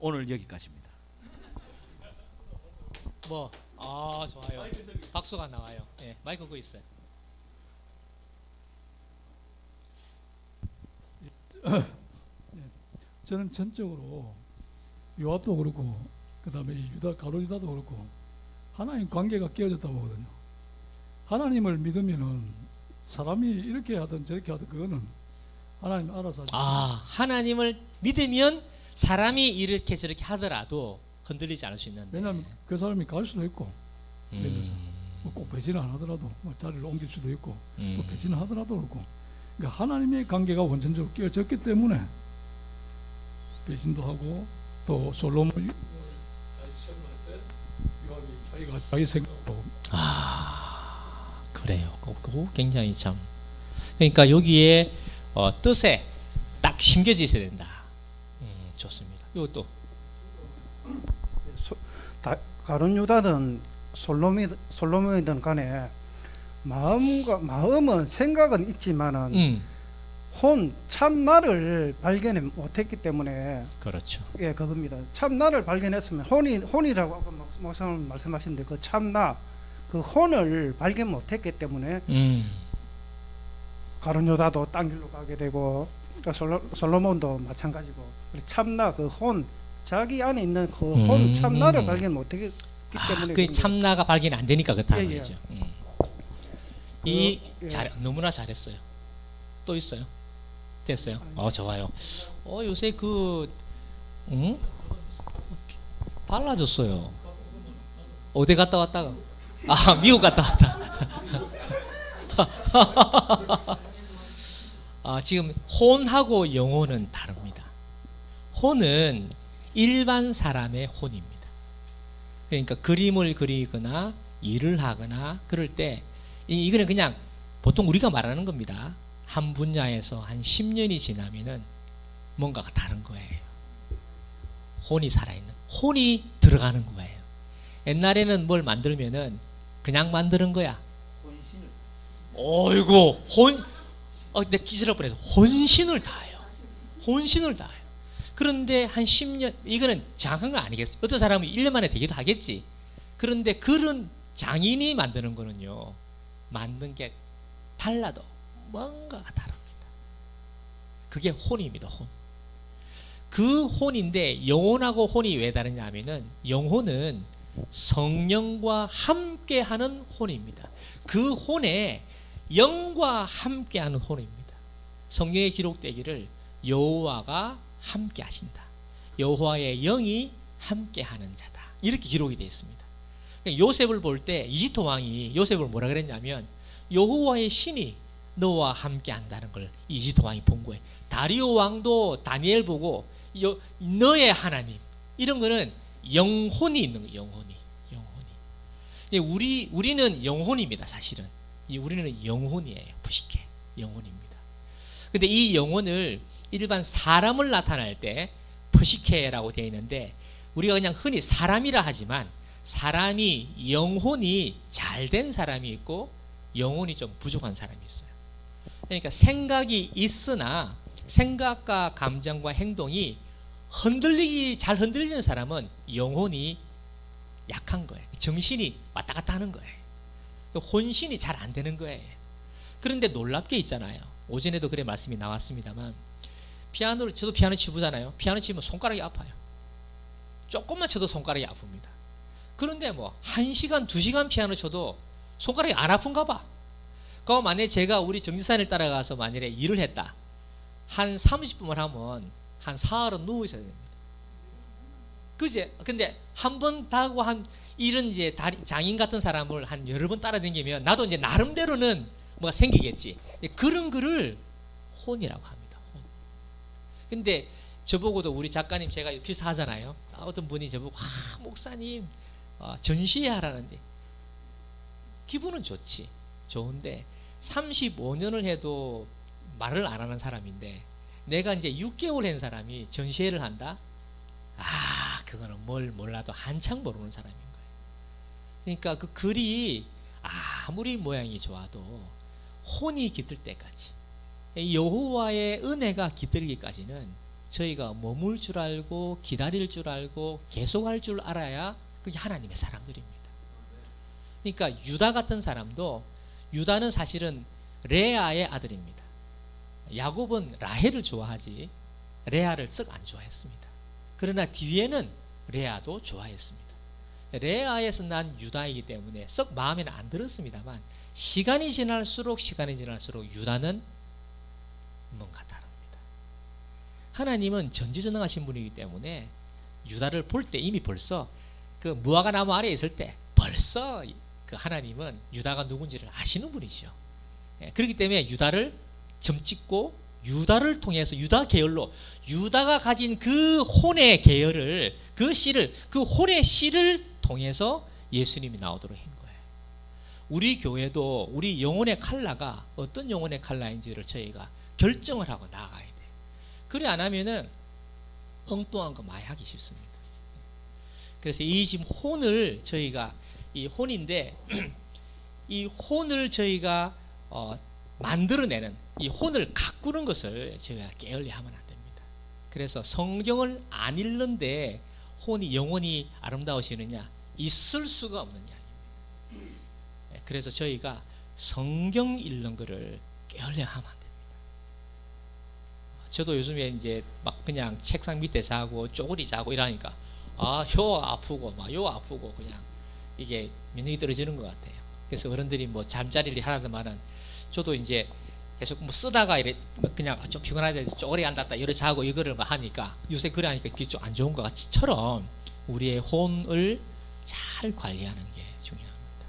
오늘 여기까지입니다. 좋아요. 박수가 나와요. 예, 마이크 끄고 있어요. 저는 전적으로 요압도 그렇고 그다음에 가룟 유다도 그렇고 하나님 관계가 깨어졌다고 보거든요. 하나님을 믿으면은 사람이 이렇게 하든 저렇게 하든 그거는 하나님 알아서 하죠. 하나님을 믿으면 사람이 이렇게 저렇게 하더라도 흔들리지 않을 수 있는데. 왜냐하면 그 사람이 갈 수도 있고 꼭 배신을 안 하더라도 자리를 옮길 수도 있고 또 배신을 하더라도 그렇고 그러니까 하나님의 관계가 원천적으로 깨어졌기 때문에 배신도 하고 또 솔로몬이 자기가 자기 생각으로 그래요. 그거 굉장히 참. 그러니까 여기에 뜻에 딱 심겨져 있어야 된다. 좋습니다. 이것도 가룟 유다든 솔로몬이든 간에 마음은 생각은 있지만은 참나를 발견을 못했기 때문에 그렇죠. 예, 그겁니다. 참나를 발견했으면 혼이라고 아까 목사님 말씀하셨는데 그 참나 그 혼을 발견 못했기 때문에 가룟 유다도 딴 길로 가게 되고 솔로몬도 마찬가지고 참나 그 혼 자기 안에 있는 그 혼 참나를 발견 못했기 때문에 그 참나가 발견이 안 되니까 그렇다는 거죠. 너무나 잘했어요. 또 있어요? 됐어요? 좋아요. 요새 달라졌어요. 어디 갔다 왔다가? 미국 갔다 왔다. 지금 혼하고 영혼은 다릅니다. 혼은 일반 사람의 혼입니다. 그러니까 그림을 그리거나 일을 하거나 그럴 때 이거는 그냥 보통 우리가 말하는 겁니다. 한 분야에서 한 10년이 지나면은 뭔가가 다른 거예요. 혼이 살아있는, 혼이 들어가는 거예요. 옛날에는 뭘 만들면은 그냥 만드는 거야. 어이구, 내 기절할 뻔해서 혼신을 다해요. 혼신을 다해요. 그런데 한 10년, 이거는 장한 건 아니겠어요. 어떤 사람은 1년 만에 되기도 하겠지. 그런데 그런 장인이 만드는 거는요, 만든 게 달라도 뭔가가 다릅니다. 그게 혼입니다. 혼. 그 혼인데 영혼하고 혼이 왜 다르냐 하면은 영혼은 성령과 함께하는 혼입니다. 그 혼에 영과 함께하는 혼입니다. 성경에 기록되기를 여호와가 함께하신다. 여호와의 영이 함께하는 자다. 이렇게 기록이 되어 있습니다. 요셉을 볼 때 이집트 왕이 요셉을 뭐라 그랬냐면 여호와의 신이 너와 함께한다는 걸 이집트 왕이 본 거예요. 다리오 왕도 다니엘 보고 너의 하나님, 이런 거는 영혼이 있는 거예요. 영혼이. 우리는 영혼입니다. 사실은 우리는 영혼이에요. 푸시케 영혼입니다. 근데 이 영혼을 일반 사람을 나타낼 때 푸시케라고 되어 있는데, 우리가 그냥 흔히 사람이라 하지만 사람이 영혼이 잘된 사람이 있고 영혼이 좀 부족한 사람이 있어요. 그러니까 생각이 있으나 생각과 감정과 행동이 잘 흔들리는 사람은 영혼이 약한 거예요. 정신이 왔다 갔다 하는 거예요. 혼신이 잘 안 되는 거예요. 그런데 놀랍게 있잖아요. 오전에도 그래 말씀이 나왔습니다만, 저도 피아노 치보잖아요. 피아노 치면 손가락이 아파요. 조금만 쳐도 손가락이 아픕니다. 그런데 뭐 1시간, 2시간 피아노 쳐도 손가락이 안 아픈가 봐. 그럼 만약에 제가 우리 정지산을 따라가서 만약에 일을 했다. 한 30분만 하면 한 사흘은 누워 있어야 됩니다. 그제? 근데 한 번 하고 한 이런 이제 장인 같은 사람을 한 여러 번 따라다니면 나도 이제 나름대로는 뭐가 생기겠지. 그런 거를 혼이라고 합니다. 혼. 근데 저보고도 우리 작가님 제가 비슷하잖아요. 어떤 분이 저보고 목사님 전시회 하라는데, 기분은 좋은데 35년을 해도 말을 안 하는 사람인데 내가 이제 6개월 한 사람이 전시회를 한다? 그거는 뭘 몰라도 한창 모르는 사람인 거예요. 그러니까 그 글이 아무리 모양이 좋아도 혼이 깃들 때까지, 여호와의 은혜가 깃들기까지는 저희가 머물 줄 알고 기다릴 줄 알고 계속할 줄 알아야 그게 하나님의 사람들입니다. 그러니까 유다 같은 사람도, 유다는 사실은 레아의 아들입니다. 야곱은 라헬을 좋아하지 레아를 썩 안 좋아했습니다. 그러나 뒤에는 레아도 좋아했습니다. 레아에서 난 유다이기 때문에 썩 마음에는 안 들었습니다만, 시간이 지날수록 유다는 뭔가 다릅니다. 하나님은 전지전능하신 분이기 때문에 유다를 볼 때 이미 벌써 그 무화과 나무 아래에 있을 때 벌써 그 하나님은 유다가 누군지를 아시는 분이죠. 그렇기 때문에 유다를 점찍고 유다를 통해서 유다 계열로, 유다가 가진 그 혼의 계열을, 그 씨를, 그 혼의 씨를 통해서 예수님이 나오도록 한 거예요. 우리 교회도 우리 영혼의 칼라가 어떤 영혼의 칼라인지를 저희가 결정을 하고 나가야 돼요. 그래 안 하면은 엉뚱한 거 많이 하기 쉽습니다. 그래서 이 지금 혼을 저희가, 이 혼인데 이 혼을 저희가 만들어내는, 이 혼을 가꾸는 것을 저희가 게을리 하면 안 됩니다. 그래서 성경을 안 읽는데 영혼이 아름다우시느냐? 있을 수가 없는 이야기입니다. 그래서 저희가 성경 읽는 거를 게을리 하면 안 됩니다. 저도 요즘에 이제 막 그냥 책상 밑에 자고 쪼그리 자고 이러니까 혀 아프고 요 아프고 그냥 이게 면역이 떨어지는 것 같아요. 그래서 어른들이 뭐 잠자리를 하라더만은 저도 이제 계속 뭐 쓰다가 이래 그냥 좀 피곤하다 쪼그리 앉았다 이래 자고 이거를 막 하니까 요새 그래 하니까 그게 좀 안 좋은 것 같이처럼 우리의 혼을 잘 관리하는 게 중요합니다.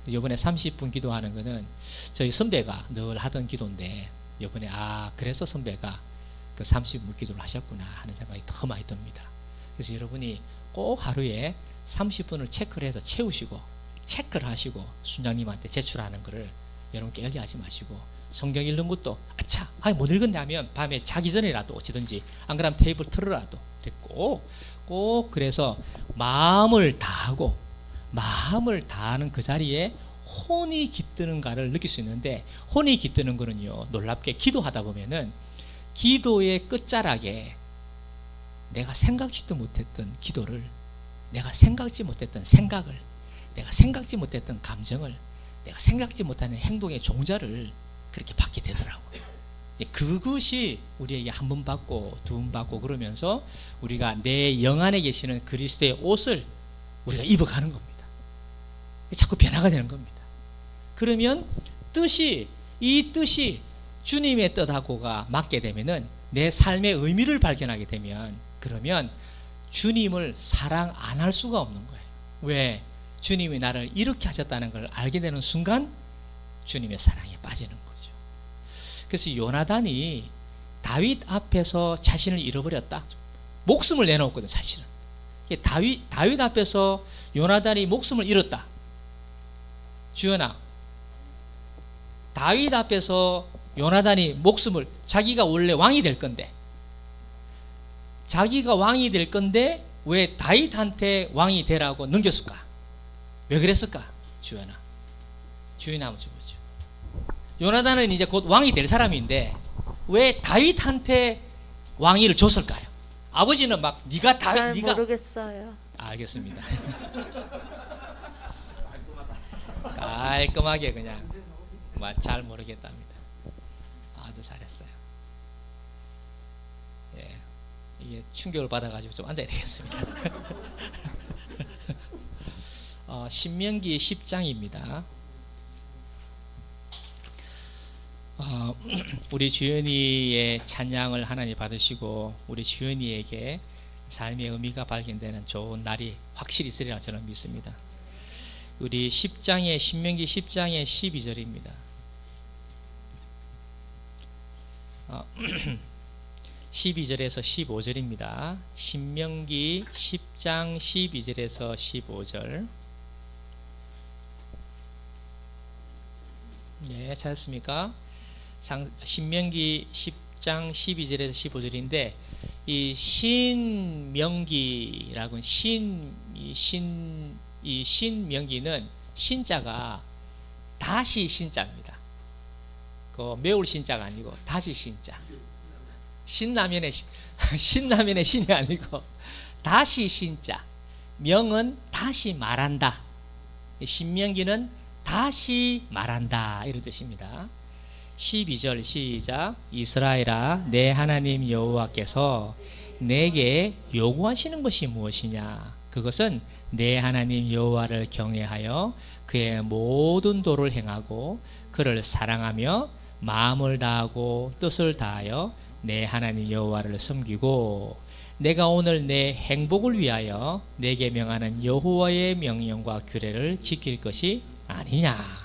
이번에 30분 기도하는 거는 저희 선배가 늘 하던 기도인데, 이번에 그래서 선배가 그 30분 기도를 하셨구나 하는 생각이 더 많이 듭니다. 그래서 여러분이 꼭 하루에 30분을 체크를 해서 채우시고 체크를 하시고 순장님한테 제출하는 거를 여러분 게을리 하지 마시고, 성경 읽는 것도 못 읽었냐면 밤에 자기 전에라도 어찌든지, 안 그러면 테이블 틀어라도 꼭 그래서 마음을 다하고 마음을 다하는 그 자리에 혼이 깃드는가를 느낄 수 있는데, 혼이 깃드는 거는요, 놀랍게 기도하다 보면은 기도의 끝자락에 내가 생각지도 못했던 기도를, 내가 생각지 못했던 생각을, 내가 생각지 못했던 감정을, 내가 생각지 못하는 행동의 종자를 그렇게 받게 되더라고요. 그것이 우리에게 한 번 받고 두 번 받고 그러면서 우리가 내 영 안에 계시는 그리스도의 옷을 우리가 입어가는 겁니다. 자꾸 변화가 되는 겁니다. 그러면 이 뜻이 주님의 뜻하고가 맞게 되면은 내 삶의 의미를 발견하게 되면, 그러면 주님을 사랑 안 할 수가 없는 거예요. 왜? 주님이 나를 이렇게 하셨다는 걸 알게 되는 순간 주님의 사랑에 빠지는 거죠. 그래서 요나단이 다윗 앞에서 자신을 잃어버렸다. 목숨을 내놓았거든, 사실은. 다윗 앞에서 요나단이 목숨을 잃었다. 주연아, 다윗 앞에서 요나단이 목숨을, 자기가 원래 왕이 될 건데, 왜 다윗한테 왕이 되라고 넘겼을까? 왜 그랬을까? 주연아, 주인 한번 줘보죠. 요나단은 이제 곧 왕이 될 사람인데 왜 다윗한테 왕위를 줬을까요? 아버지는 막 잘 모르겠어요. 알겠습니다. 깔끔하게 그냥 잘 모르겠답니다. 아주 잘했어요. 예, 이게 충격을 받아가지고 좀 앉아야 되겠습니다. 신명기 10장입니다. 우리 주연이의 찬양을 하나님 받으시고 우리 주연이에게 삶의 의미가 발견되는 좋은 날이 확실히 있으리라 저는 믿습니다. 우리 신명기 10장의 12절입니다. 12절에서 15절입니다. 신명기 10장 12절에서 15절. 예, 찾았습니까? 신명기 10장 12절에서 15절인데 이 신명기라고 이 신명기는 신자가 다시 신자입니다. 그 매울 신자가 아니고 다시 신자. 신라면의 신이 아니고 다시 신자. 명은 다시 말한다. 신명기는 다시 말한다 이런 뜻입니다. 12절 시작. 이스라엘아, 내 하나님 여호와께서 내게 요구하시는 것이 무엇이냐? 그것은 내 하나님 여호와를 경외하여 그의 모든 도를 행하고 그를 사랑하며 마음을 다하고 뜻을 다하여 내 하나님 여호와를 섬기고 내가 오늘 내 행복을 위하여 내게 명하는 여호와의 명령과 규례를 지킬 것이 아니냐?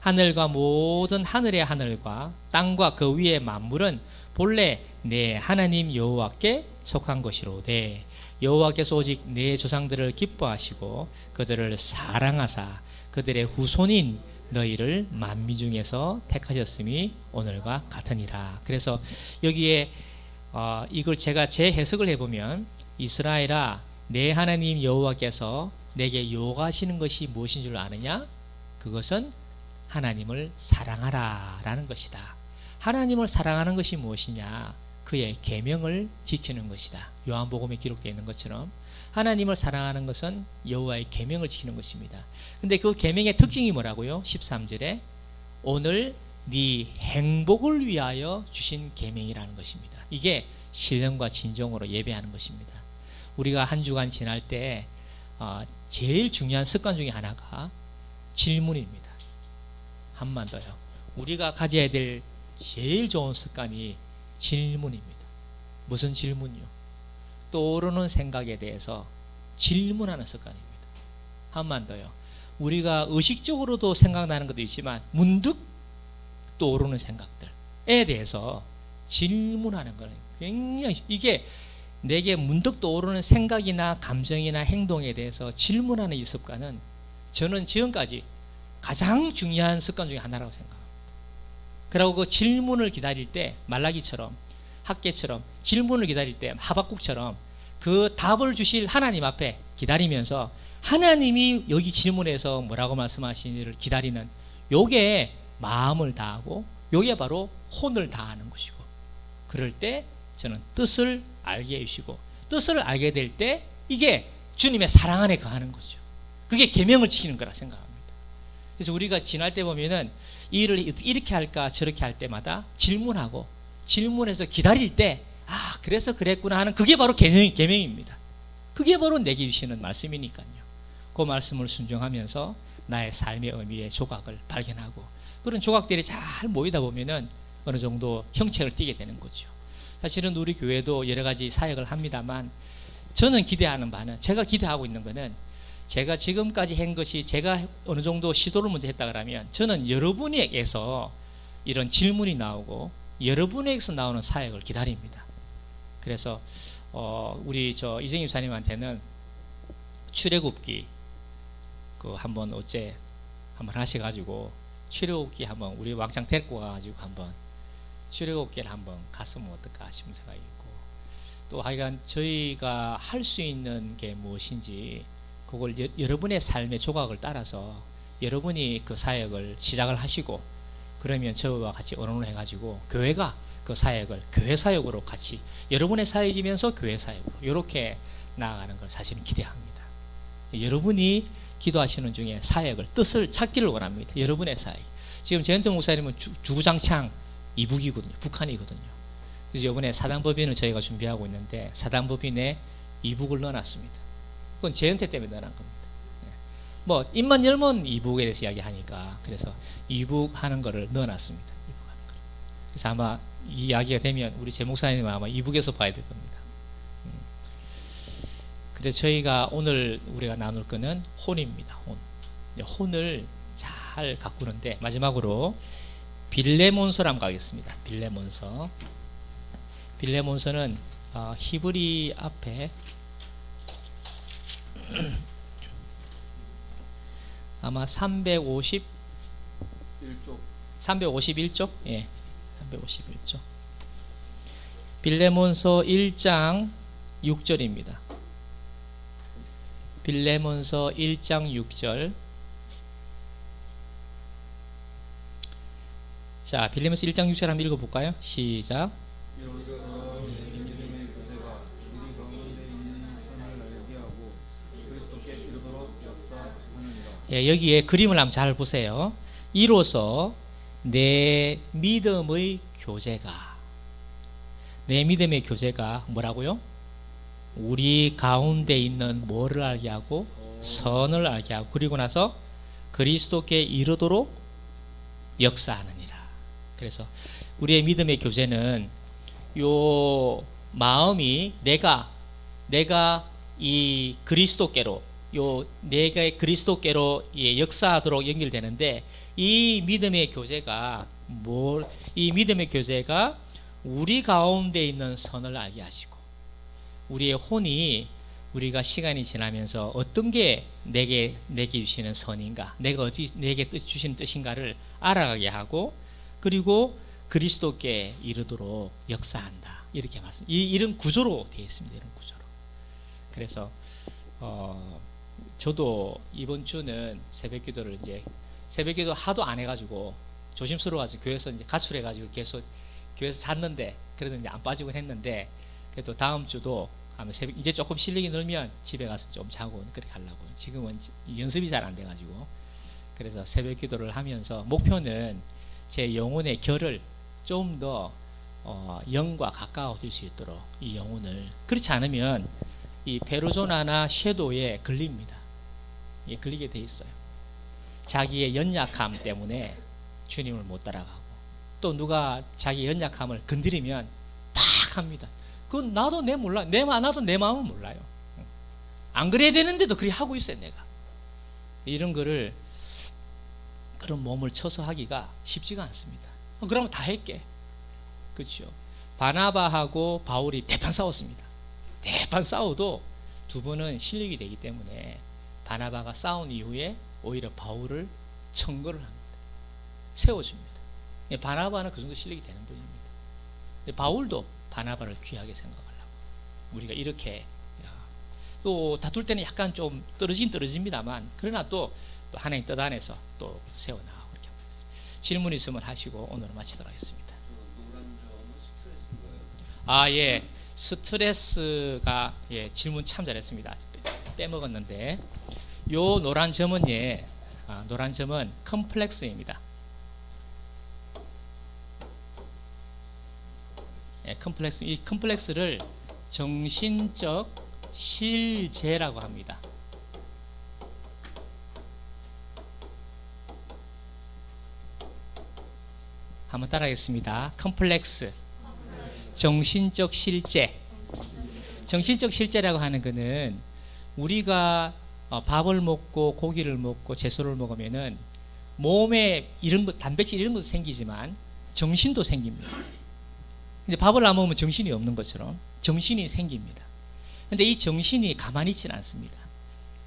하늘과 모든 하늘의 하늘과 땅과 그 위의 만물은 본래 내 하나님 여호와께 속한 것이로되 여호와께서 오직 내 조상들을 기뻐하시고 그들을 사랑하사 그들의 후손인 너희를 만민 중에서 택하셨음이 오늘과 같으니라. 그래서 여기에 이걸 제가 재해석을 해보면 이스라엘아, 내 하나님 여호와께서 내게 요구하시는 것이 무엇인 줄 아느냐? 그것은 하나님을 사랑하라 라는 것이다. 하나님을 사랑하는 것이 무엇이냐? 그의 계명을 지키는 것이다. 요한복음에 기록되어 있는 것처럼 하나님을 사랑하는 것은 여호와의 계명을 지키는 것입니다. 근데 그 계명의 특징이 뭐라고요? 13절에 오늘 네 행복을 위하여 주신 계명이라는 것입니다. 이게 신령과 진정으로 예배하는 것입니다. 우리가 한 주간 지날 때 제일 중요한 습관 중에 하나가 질문입니다. 한번 더요. 우리가 가져야 될 제일 좋은 습관이 질문입니다. 무슨 질문이요? 떠오르는 생각에 대해서 질문하는 습관입니다. 한번 더요. 우리가 의식적으로도 생각나는 것도 있지만 문득 떠오르는 생각들에 대해서 질문하는 거는 굉장히, 이게 내게 문득 떠오르는 생각이나 감정이나 행동에 대해서 질문하는 이 습관은 저는 지금까지 가장 중요한 습관 중에 하나라고 생각합니다. 그리고 그 질문을 기다릴 때 말라기처럼 학계처럼 질문을 기다릴 때 하박국처럼 그 답을 주실 하나님 앞에 기다리면서 하나님이 여기 질문에서 뭐라고 말씀하시는지를 기다리는 요게 마음을 다하고 요게 바로 혼을 다하는 것이고, 그럴 때 저는 뜻을 알게 해주시고 뜻을 알게 될 때 이게 주님의 사랑 안에 거하는 거죠. 그게 계명을 지키는 거라 생각합니다. 그래서 우리가 지날 때 보면은 일을 이렇게 할까 저렇게 할 때마다 질문하고 질문해서 기다릴 때 그래서 그랬구나 하는 그게 바로 계명입니다. 그게 바로 내게 주시는 말씀이니까요. 그 말씀을 순종하면서 나의 삶의 의미의 조각을 발견하고 그런 조각들이 잘 모이다 보면은 어느 정도 형체를 띠게 되는 거죠. 사실은 우리 교회도 여러 가지 사역을 합니다만 저는 기대하는 바는, 제가 기대하고 있는 거는 제가 지금까지 한 것이 제가 어느 정도 시도를 먼저 했다 그러면 저는 여러분에게서 이런 질문이 나오고 여러분에게서 나오는 사역을 기다립니다. 그래서 우리 이정희 집사님한테는 출애굽기 그 한번 어째 한번 하셔가지고 출애굽기 한번 우리 왕창 데리고 가가지고 한번 출애굽기를 한번 갔으면 어떨까 싶은 생각이 있고, 또 하여간 저희가 할 수 있는 게 무엇인지 그걸 여러분의 삶의 조각을 따라서 여러분이 그 사역을 시작을 하시고, 그러면 저와 같이 언론을 해가지고 교회가 그 사역을 교회 사역으로 같이 여러분의 사역이면서 교회 사역으로 이렇게 나아가는 걸 사실은 기대합니다. 여러분이 기도하시는 중에 사역을 뜻을 찾기를 원합니다. 여러분의 사역. 지금 제현태 목사님은 주구장창 이북이거든요. 북한이거든요. 그래서 이번에 사단법인을 저희가 준비하고 있는데 사단법인에 이북을 넣어놨습니다. 그건 제현태 때문에 넣어놓은 겁니다. 뭐 입만 열면 이북에 대해서 이야기하니까 그래서 이북하는 거를 넣어놨습니다. 이북하는 거. 그래서 아마 이 이야기가 되면 우리 제 목사님은 아마 이북에서 봐야 될 겁니다. 그래서 저희가 오늘 우리가 나눌 거는 혼입니다. 혼. 혼을 잘 가꾸는데 마지막으로 빌레몬서로 한번 가겠습니다. 빌레몬서. 빌레몬서는 히브리 앞에 아마 351쪽. 예. 351쪽. 빌레몬서 1장 6절입니다. 빌레몬서 1장 6절. 자, 빌레몬서 1장 6절 한번 읽어볼까요? 시작. 예, 여기에 그림을 한번 잘 보세요. 이로써 내 믿음의 교제가 뭐라고요? 우리 가운데 있는 뭐를 알게 하고 선을 알게 하고, 그리고 나서 그리스도께 이르도록 역사하느니라. 그래서 우리의 믿음의 교제는 요 마음이 내가 이 그리스도께로 내가 그리스도께로 역사하도록 연결되는데, 이 믿음의 교제가 우리 가운데 있는 선을 알게 하시고, 우리의 혼이 우리가 시간이 지나면서 어떤 게 내게 주시는 선인가, 내게 주시는 뜻인가를 알아가게 하고, 그리고 그리스도께 이르도록 역사한다. 이렇게 말씀. 이런 구조로 되어 있습니다. 이런 구조로. 그래서 저도 이번 주는 새벽기도를 새벽기도 하도 안 해가지고 조심스러워가지고 교회에서 가출해가지고 계속 교회에서 잤는데, 그래도 안 빠지곤 했는데, 그래도 다음 주도 하면 이제 조금 실력이 늘면 집에 가서 좀 자고 그렇게 하려고. 지금은 연습이 잘 안 돼가지고. 그래서 새벽기도를 하면서 목표는 제 영혼의 결을 좀 더 영과 가까워질 수 있도록 이 영혼을, 그렇지 않으면 이 페르소나나 섀도우에 걸립니다. 걸리게 돼 있어요. 자기의 연약함 때문에 주님을 못 따라가고, 또 누가 자기 연약함을 건드리면 탁 합니다. 그건 나도 나도 내 마음을 몰라요. 안 그래야 되는데도 그리 하고 있어요. 내가 이런 거를, 그런 몸을 쳐서 하기가 쉽지가 않습니다. 그러면 다 할게. 그렇죠. 바나바하고 바울이 대판 싸웠습니다. 대판 싸워도 두 분은 실력이 되기 때문에 바나바가 싸운 이후에 오히려 바울을 청거를 합니다. 세워줍니다. 바나바는 그 정도 실력이 되는 분입니다. 바울도 바나바를 귀하게 생각하려고. 우리가 이렇게 또 다툴 때는 약간 좀 떨어집니다만, 그러나 또 하나님 뜻 안에서 또 세워나가고 이렇게 합니다. 질문 있으면 하시고 오늘 마치도록 하겠습니다. 예. 스트레스가, 질문 참 잘했습니다. 빼먹었는데, 요 노란 점은 노란 점은 컴플렉스입니다. 컴플렉스. 이 컴플렉스를 정신적 실제라고 합니다. 한번 따라하겠습니다. 컴플렉스. 정신적 실제. 정신적 실제라고 하는 것은 우리가 밥을 먹고 고기를 먹고 채소를 먹으면은 몸에 이런 것, 단백질 이런 것도 생기지만 정신도 생깁니다. 근데 밥을 안 먹으면 정신이 없는 것처럼 정신이 생깁니다. 근데 이 정신이 가만히 있지는 않습니다.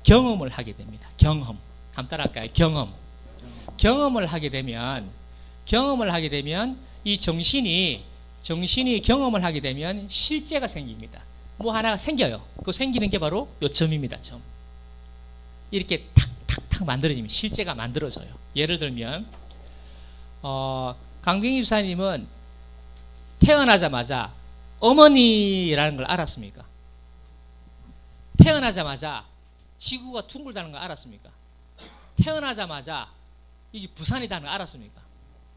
경험을 하게 됩니다. 경험. 한번 따라할까요? 경험을 하게 되면 이 정신이 경험을 하게 되면 실제가 생깁니다. 뭐 하나가 생겨요. 그 생기는 게 바로 요 점입니다. 점. 이렇게 탁탁탁 만들어지면 실제가 만들어져요. 예를 들면 강병희 주사님은 태어나자마자 어머니라는 걸 알았습니까? 태어나자마자 지구가 둥글다는 걸 알았습니까? 태어나자마자 이게 부산이라는 걸 알았습니까?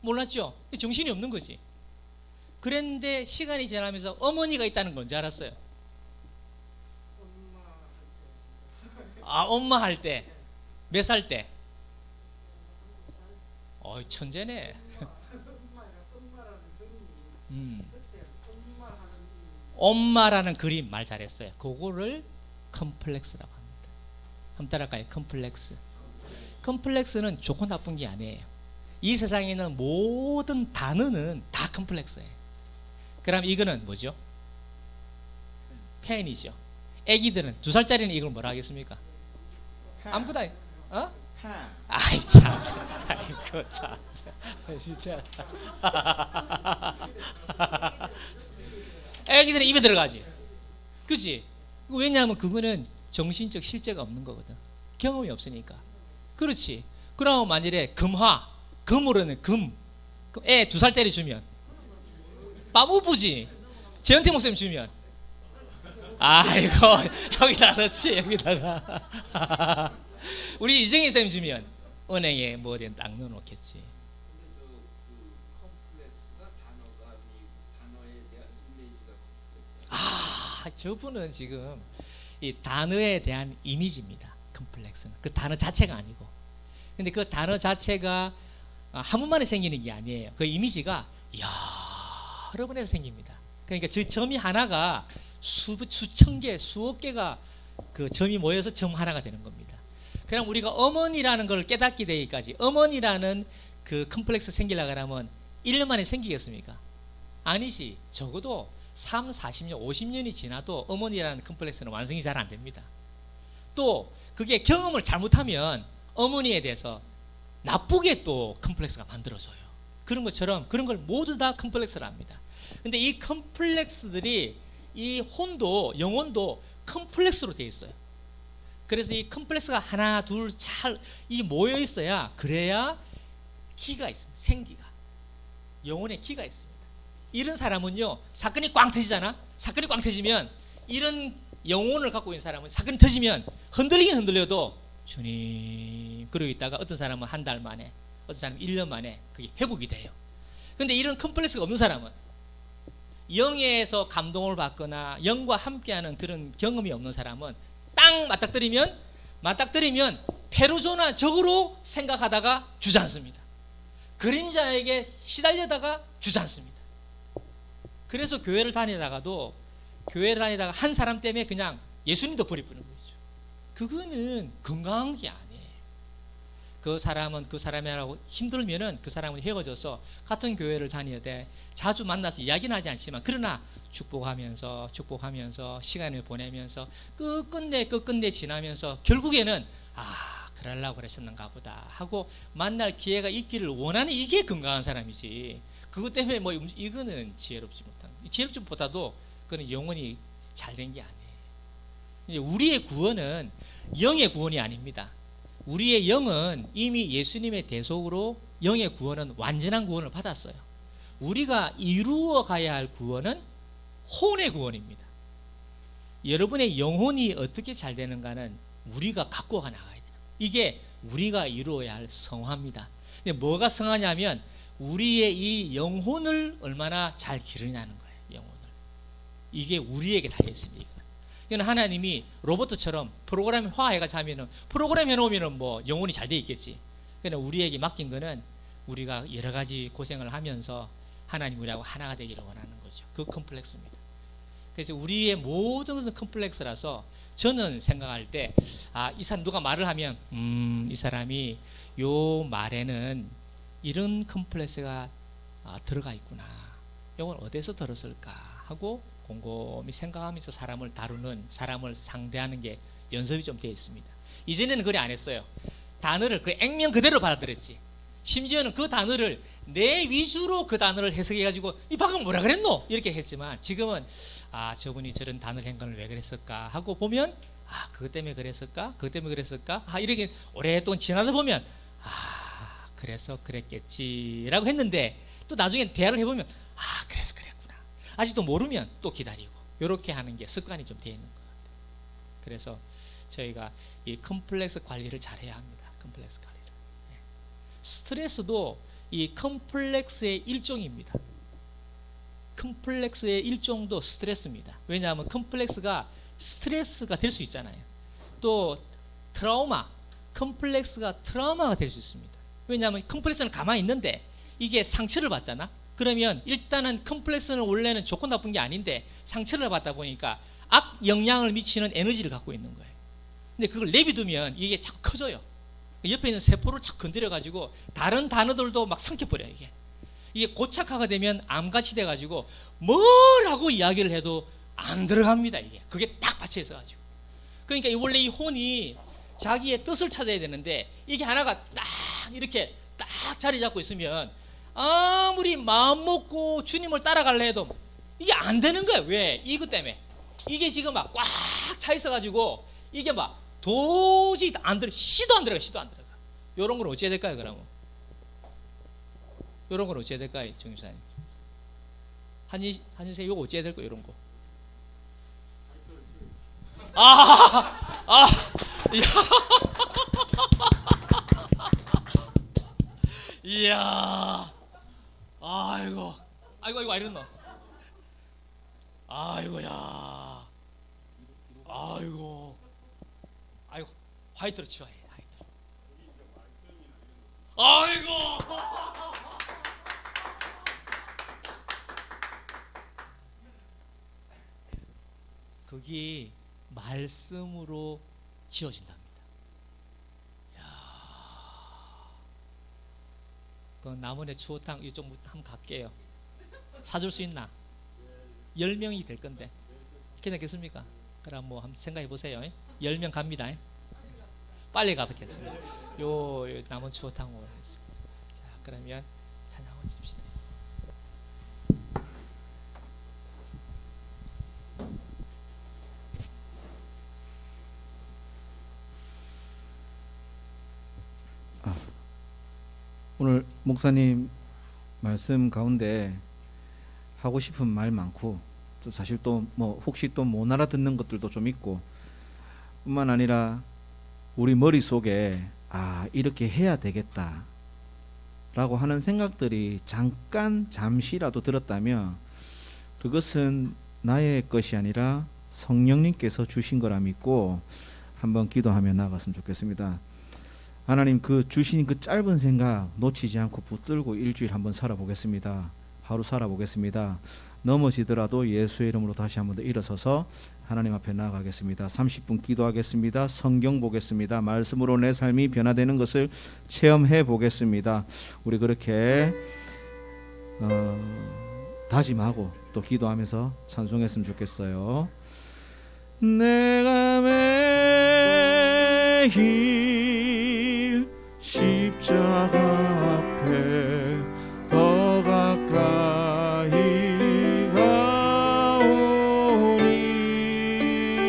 몰랐죠? 정신이 없는 거지. 그런데 시간이 지나면서 어머니가 있다는 건 언제 알았어요? 엄마 할 때. 몇 살 때? 천재네. 엄마라는 그림 말 잘했어요. 그거를 컴플렉스라고 합니다. 한번 따라할까요? 컴플렉스는 좋고 나쁜 게 아니에요. 이 세상에 있는 모든 단어는 다 컴플렉스예요. 그럼 이거는 뭐죠? 펜이죠. 애기들은 2살짜리는 이걸 뭐라 하겠습니까? 아무것도 아니, 아이 참, 아이고 참, 진짜. 애기들은 입에 들어가지, 그렇지? 왜냐하면 그거는 정신적 실제가 없는 거거든. 경험이 없으니까. 그렇지. 그럼 만일에 금으로는 애 2살짜리 주면 빠무부지. 재현태 목사님 주면 아이고 여기다 넣지 여기다가 우리 이정희 선생님 주면 은행에 뭐 어디 딱 넣어놓겠지. 저분은 지금 이 단어에 대한 이미지입니다. 컴플렉스는 그 단어 자체가 아니고, 근데 그 단어 자체가 한 번만에 생기는 게 아니에요. 그 이미지가 여러 번에서 생깁니다. 그러니까 저 점이 하나가 수천 개, 수억 개가 그 점이 모여서 점 하나가 되는 겁니다. 그럼 우리가 어머니라는 걸 깨닫게 되기까지, 어머니라는 그 컴플렉스 생기려고 하면 1년 만에 생기겠습니까? 아니지. 적어도 3, 40년, 50년이 지나도 어머니라는 컴플렉스는 완성이 잘 안 됩니다. 또 그게 경험을 잘못하면 어머니에 대해서 나쁘게 또 컴플렉스가 만들어져요. 그런 것처럼 그런 걸 모두 다 컴플렉스를 합니다. 근데 이 컴플렉스들이 이 혼도, 영혼도 컴플렉스로 되어 있어요. 그래서 이 컴플렉스가 하나 둘 잘 이 모여 있어야, 그래야 기가 있습니다. 생기가, 영혼의 기가 있습니다. 이런 사람은요, 사건이 꽝 터지잖아. 사건이 꽝 터지면, 이런 영혼을 갖고 있는 사람은 사건이 터지면 흔들리긴 흔들려도 주님 그러고 있다가 어떤 사람은 한 달 만에, 어떤 사람은 1년 만에 그게 회복이 돼요. 근데 이런 컴플렉스가 없는 사람은, 영에서 감동을 받거나 영과 함께하는 그런 경험이 없는 사람은 땅 맞닥뜨리면 페르소나적으로 생각하다가 주저앉습니다. 그림자에게 시달려다가 주저앉습니다. 그래서 교회를 다니다가 한 사람 때문에 그냥 예수님도 버리는 거죠. 그거는 건강한 게 아니에요. 그 사람은 그 사람이라고 힘들면은 그 사람은 헤어져서 같은 교회를 다녀야 돼. 자주 만나서 이야기는 하지 않지만, 그러나 축복하면서 시간을 보내면서 끝끝내 지나면서 결국에는 그러려고 그러셨는가 보다 하고 만날 기회가 있기를 원하는, 이게 건강한 사람이지. 그것 때문에 뭐 이거는 지혜롭지 못한, 지혜롭지보다도 그건 영혼이 잘된 게 아니에요. 우리의 구원은 영의 구원이 아닙니다. 우리의 영은 이미 예수님의 대속으로 영의 구원은 완전한 구원을 받았어요. 우리가 이루어 가야 할 구원은 혼의 구원입니다. 여러분의 영혼이 어떻게 잘 되는가는 우리가 갖고 나가야 돼요. 이게 우리가 이루어야 할 성화입니다. 근데 뭐가 성화냐면 우리의 이 영혼을 얼마나 잘 기르냐는 거예요. 영혼을. 이게 우리에게 달려 있습니다. 이건 하나님이 로봇처럼 프로그램화해가지고 하면은, 프로그램 해놓으면은 뭐 영혼이 잘 돼 있겠지. 그러나 우리에게 맡긴 거는 우리가 여러 가지 고생을 하면서 하나님 우리하고 하나가 되기를 원하는 거죠. 그 컴플렉스입니다. 그래서 우리의 모든 것은 컴플렉스라서, 저는 생각할 때 이 사람 누가 말을 하면 이 사람이 요 말에는 이런 컴플렉스가 들어가 있구나. 이건 어디서 들었을까 하고 곰곰이 생각하면서 사람을 다루는, 사람을 상대하는 게 연습이 좀 되어 있습니다. 이전에는 그래 안 했어요. 단어를 그 액면 그대로 받아들였지. 심지어는 그 단어를 내 위주로 그 단어를 해석해가지고 이 방금 뭐라 그랬노? 이렇게 했지만 지금은 아 저분이 저런 단어를 한 걸 왜 그랬을까 하고 보면 아 그것 때문에 그랬을까? 그것 때문에 그랬을까? 아 이렇게 오랫동안 지나다 보면 아 그래서 그랬겠지라고 했는데 또 나중에 대화를 해보면 아 그래서 그랬구나. 아직도 모르면 또 기다리고 이렇게 하는 게 습관이 좀 되어 있는 것 같아요. 그래서 저희가 이 컴플렉스 관리를 잘해야 합니다. 컴플렉스 관리를. 네. 스트레스도 이 컴플렉스의 일종입니다. 컴플렉스의 일종도 스트레스입니다. 왜냐하면 컴플렉스가 스트레스가 될 수 있잖아요. 또 트라우마, 컴플렉스가 트라우마가 될 수 있습니다. 왜냐하면 컴플렉스는 가만히 있는데 이게 상처를 받잖아. 그러면 일단은 컴플렉스는 원래는 좋고 나쁜 게 아닌데 상처를 받다 보니까 악 영향을 미치는 에너지를 갖고 있는 거예요. 근데 그걸 내비두면 이게 자꾸 커져요. 옆에 있는 세포를 자꾸 건드려 가지고 다른 단어들도 막 삼켜버려요. 이게 고착화가 되면 암같이 돼가지고 뭐라고 이야기를 해도 안 들어갑니다. 이게 그게 딱 받쳐 있어가지고. 그러니까 원래 이 혼이 자기의 뜻을 찾아야 되는데 이게 하나가 딱 이렇게 딱 자리 잡고 있으면 아무리 마음 먹고 주님을 따라갈래 해도 이게 안 되는 거야. 왜? 이것 때문에. 이게 지금 막 꽉 차 있어가지고 이게 막 도저히 안 들어. 시도 안 들어가. 이런 걸 어찌해야 될까요? 그러면 이런 걸 어찌해야 될까요? 정유사님 한진세 이거 어찌해야 될까요? 이런 거 이야 아이고 이랬노 아이고야 아이고 화이트로 치워야 해. 아이고 그게 말씀으로 지어진답니다. 그 남원의 추어탕 이쪽 한번 갈게요. 사줄 수 있나? 10명이 될 건데 괜찮겠습니까? 그럼 뭐 한번 생각해 보세요. 10명 갑니다. 빨리 가보겠습니다. 요 남원 추어탕으로 하겠습니다. 자 그러면 찬양하고 칩시다. 오늘 목사님 말씀 가운데 하고 싶은 말 많고 또 사실 또 뭐 혹시 또 못 알아듣는 것들도 좀 있고 뿐만 아니라 우리 머릿속에 아 이렇게 해야 되겠다 라고 하는 생각들이 잠시라도 들었다면 그것은 나의 것이 아니라 성령님께서 주신 거라 믿고 한번 기도하며 나아갔으면 좋겠습니다. 하나님 그 주신 그 짧은 생각 놓치지 않고 붙들고 일주일 한번 살아보겠습니다. 하루 살아보겠습니다. 넘어지더라도 예수의 이름으로 다시 한번 더 일어서서 하나님 앞에 나아가겠습니다. 30분 기도하겠습니다. 성경 보겠습니다. 말씀으로 내 삶이 변화되는 것을 체험해 보겠습니다. 우리 그렇게 다짐하고 또 기도하면서 찬송했으면 좋겠어요. 내가 매일 십자가 앞에 더 가까이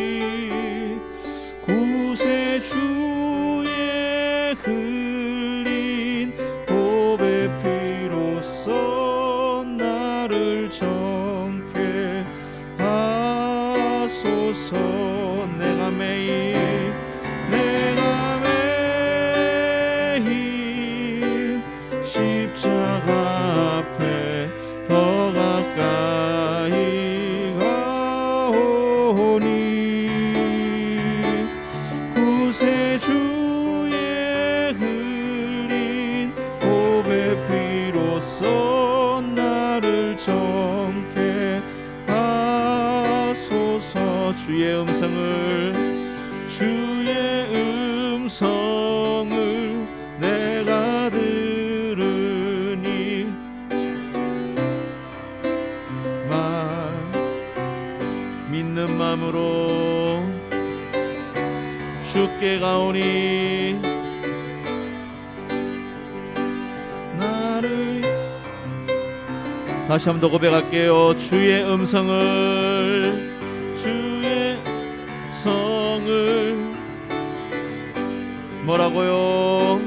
가오니 구세주의 흘린 보배 피로써 나를 정케 하소서. 내가 매일 십자가 앞에 더 가까이 가오니 구세주의 흘린 보배 피로써 나를 정케 하소서. 주의 음성을 내가 들으니 믿는 마음으로 주께 가오니 나를 다시 한 번 더 고백할게요. 주의 음성을 주의 성을 뭐라고요?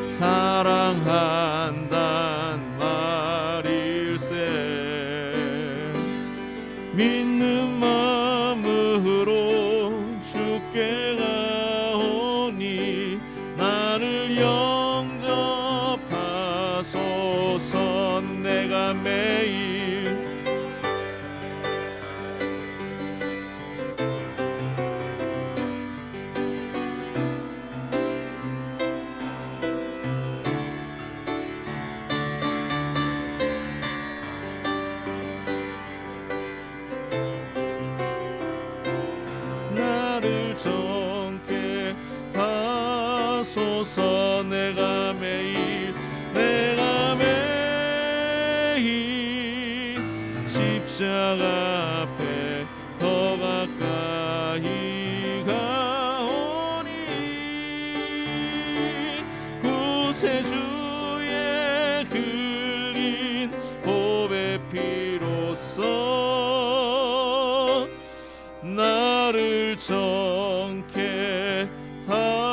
사랑한단 말일세. 믿는 마음으로 주께 가오니 나를 영접하소서. 내가 매일 나를 정케 하소서. 내가 매일 십자가 앞에 더 가까이 가오니 구세주의 흘린 보배 피로써 나를 정케 하소서.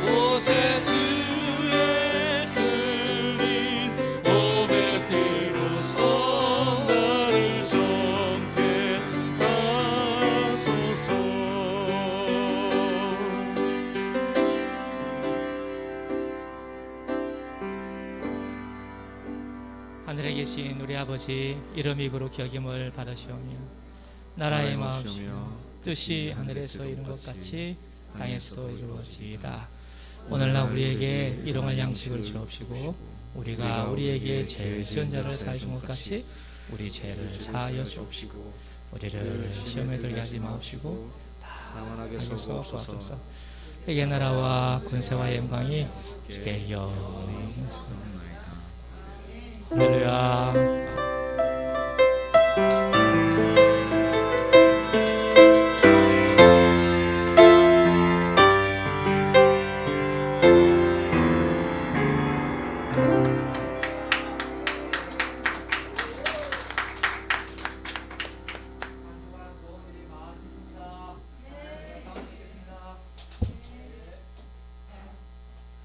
오세 주의 흘린 보배 하늘에 계신 우리 아버지 이름이 거룩히 여김을 받으시오며 나라의 마음이며 뜻이 하늘에서 이룬 것 같이 땅에서도 이루어지이다. 오늘날 우리에게 일용할 양식을 주옵시고 우리가 우리에게 죄를 지은 자를 사하여 준 것 같이 우리 죄를 사하여 주옵시고 우리를 시험에 들게 하지 마옵시고 다만 악에서 구하소서. 세계 나라와 권세와 영광이 주께 영원히 할렐루야.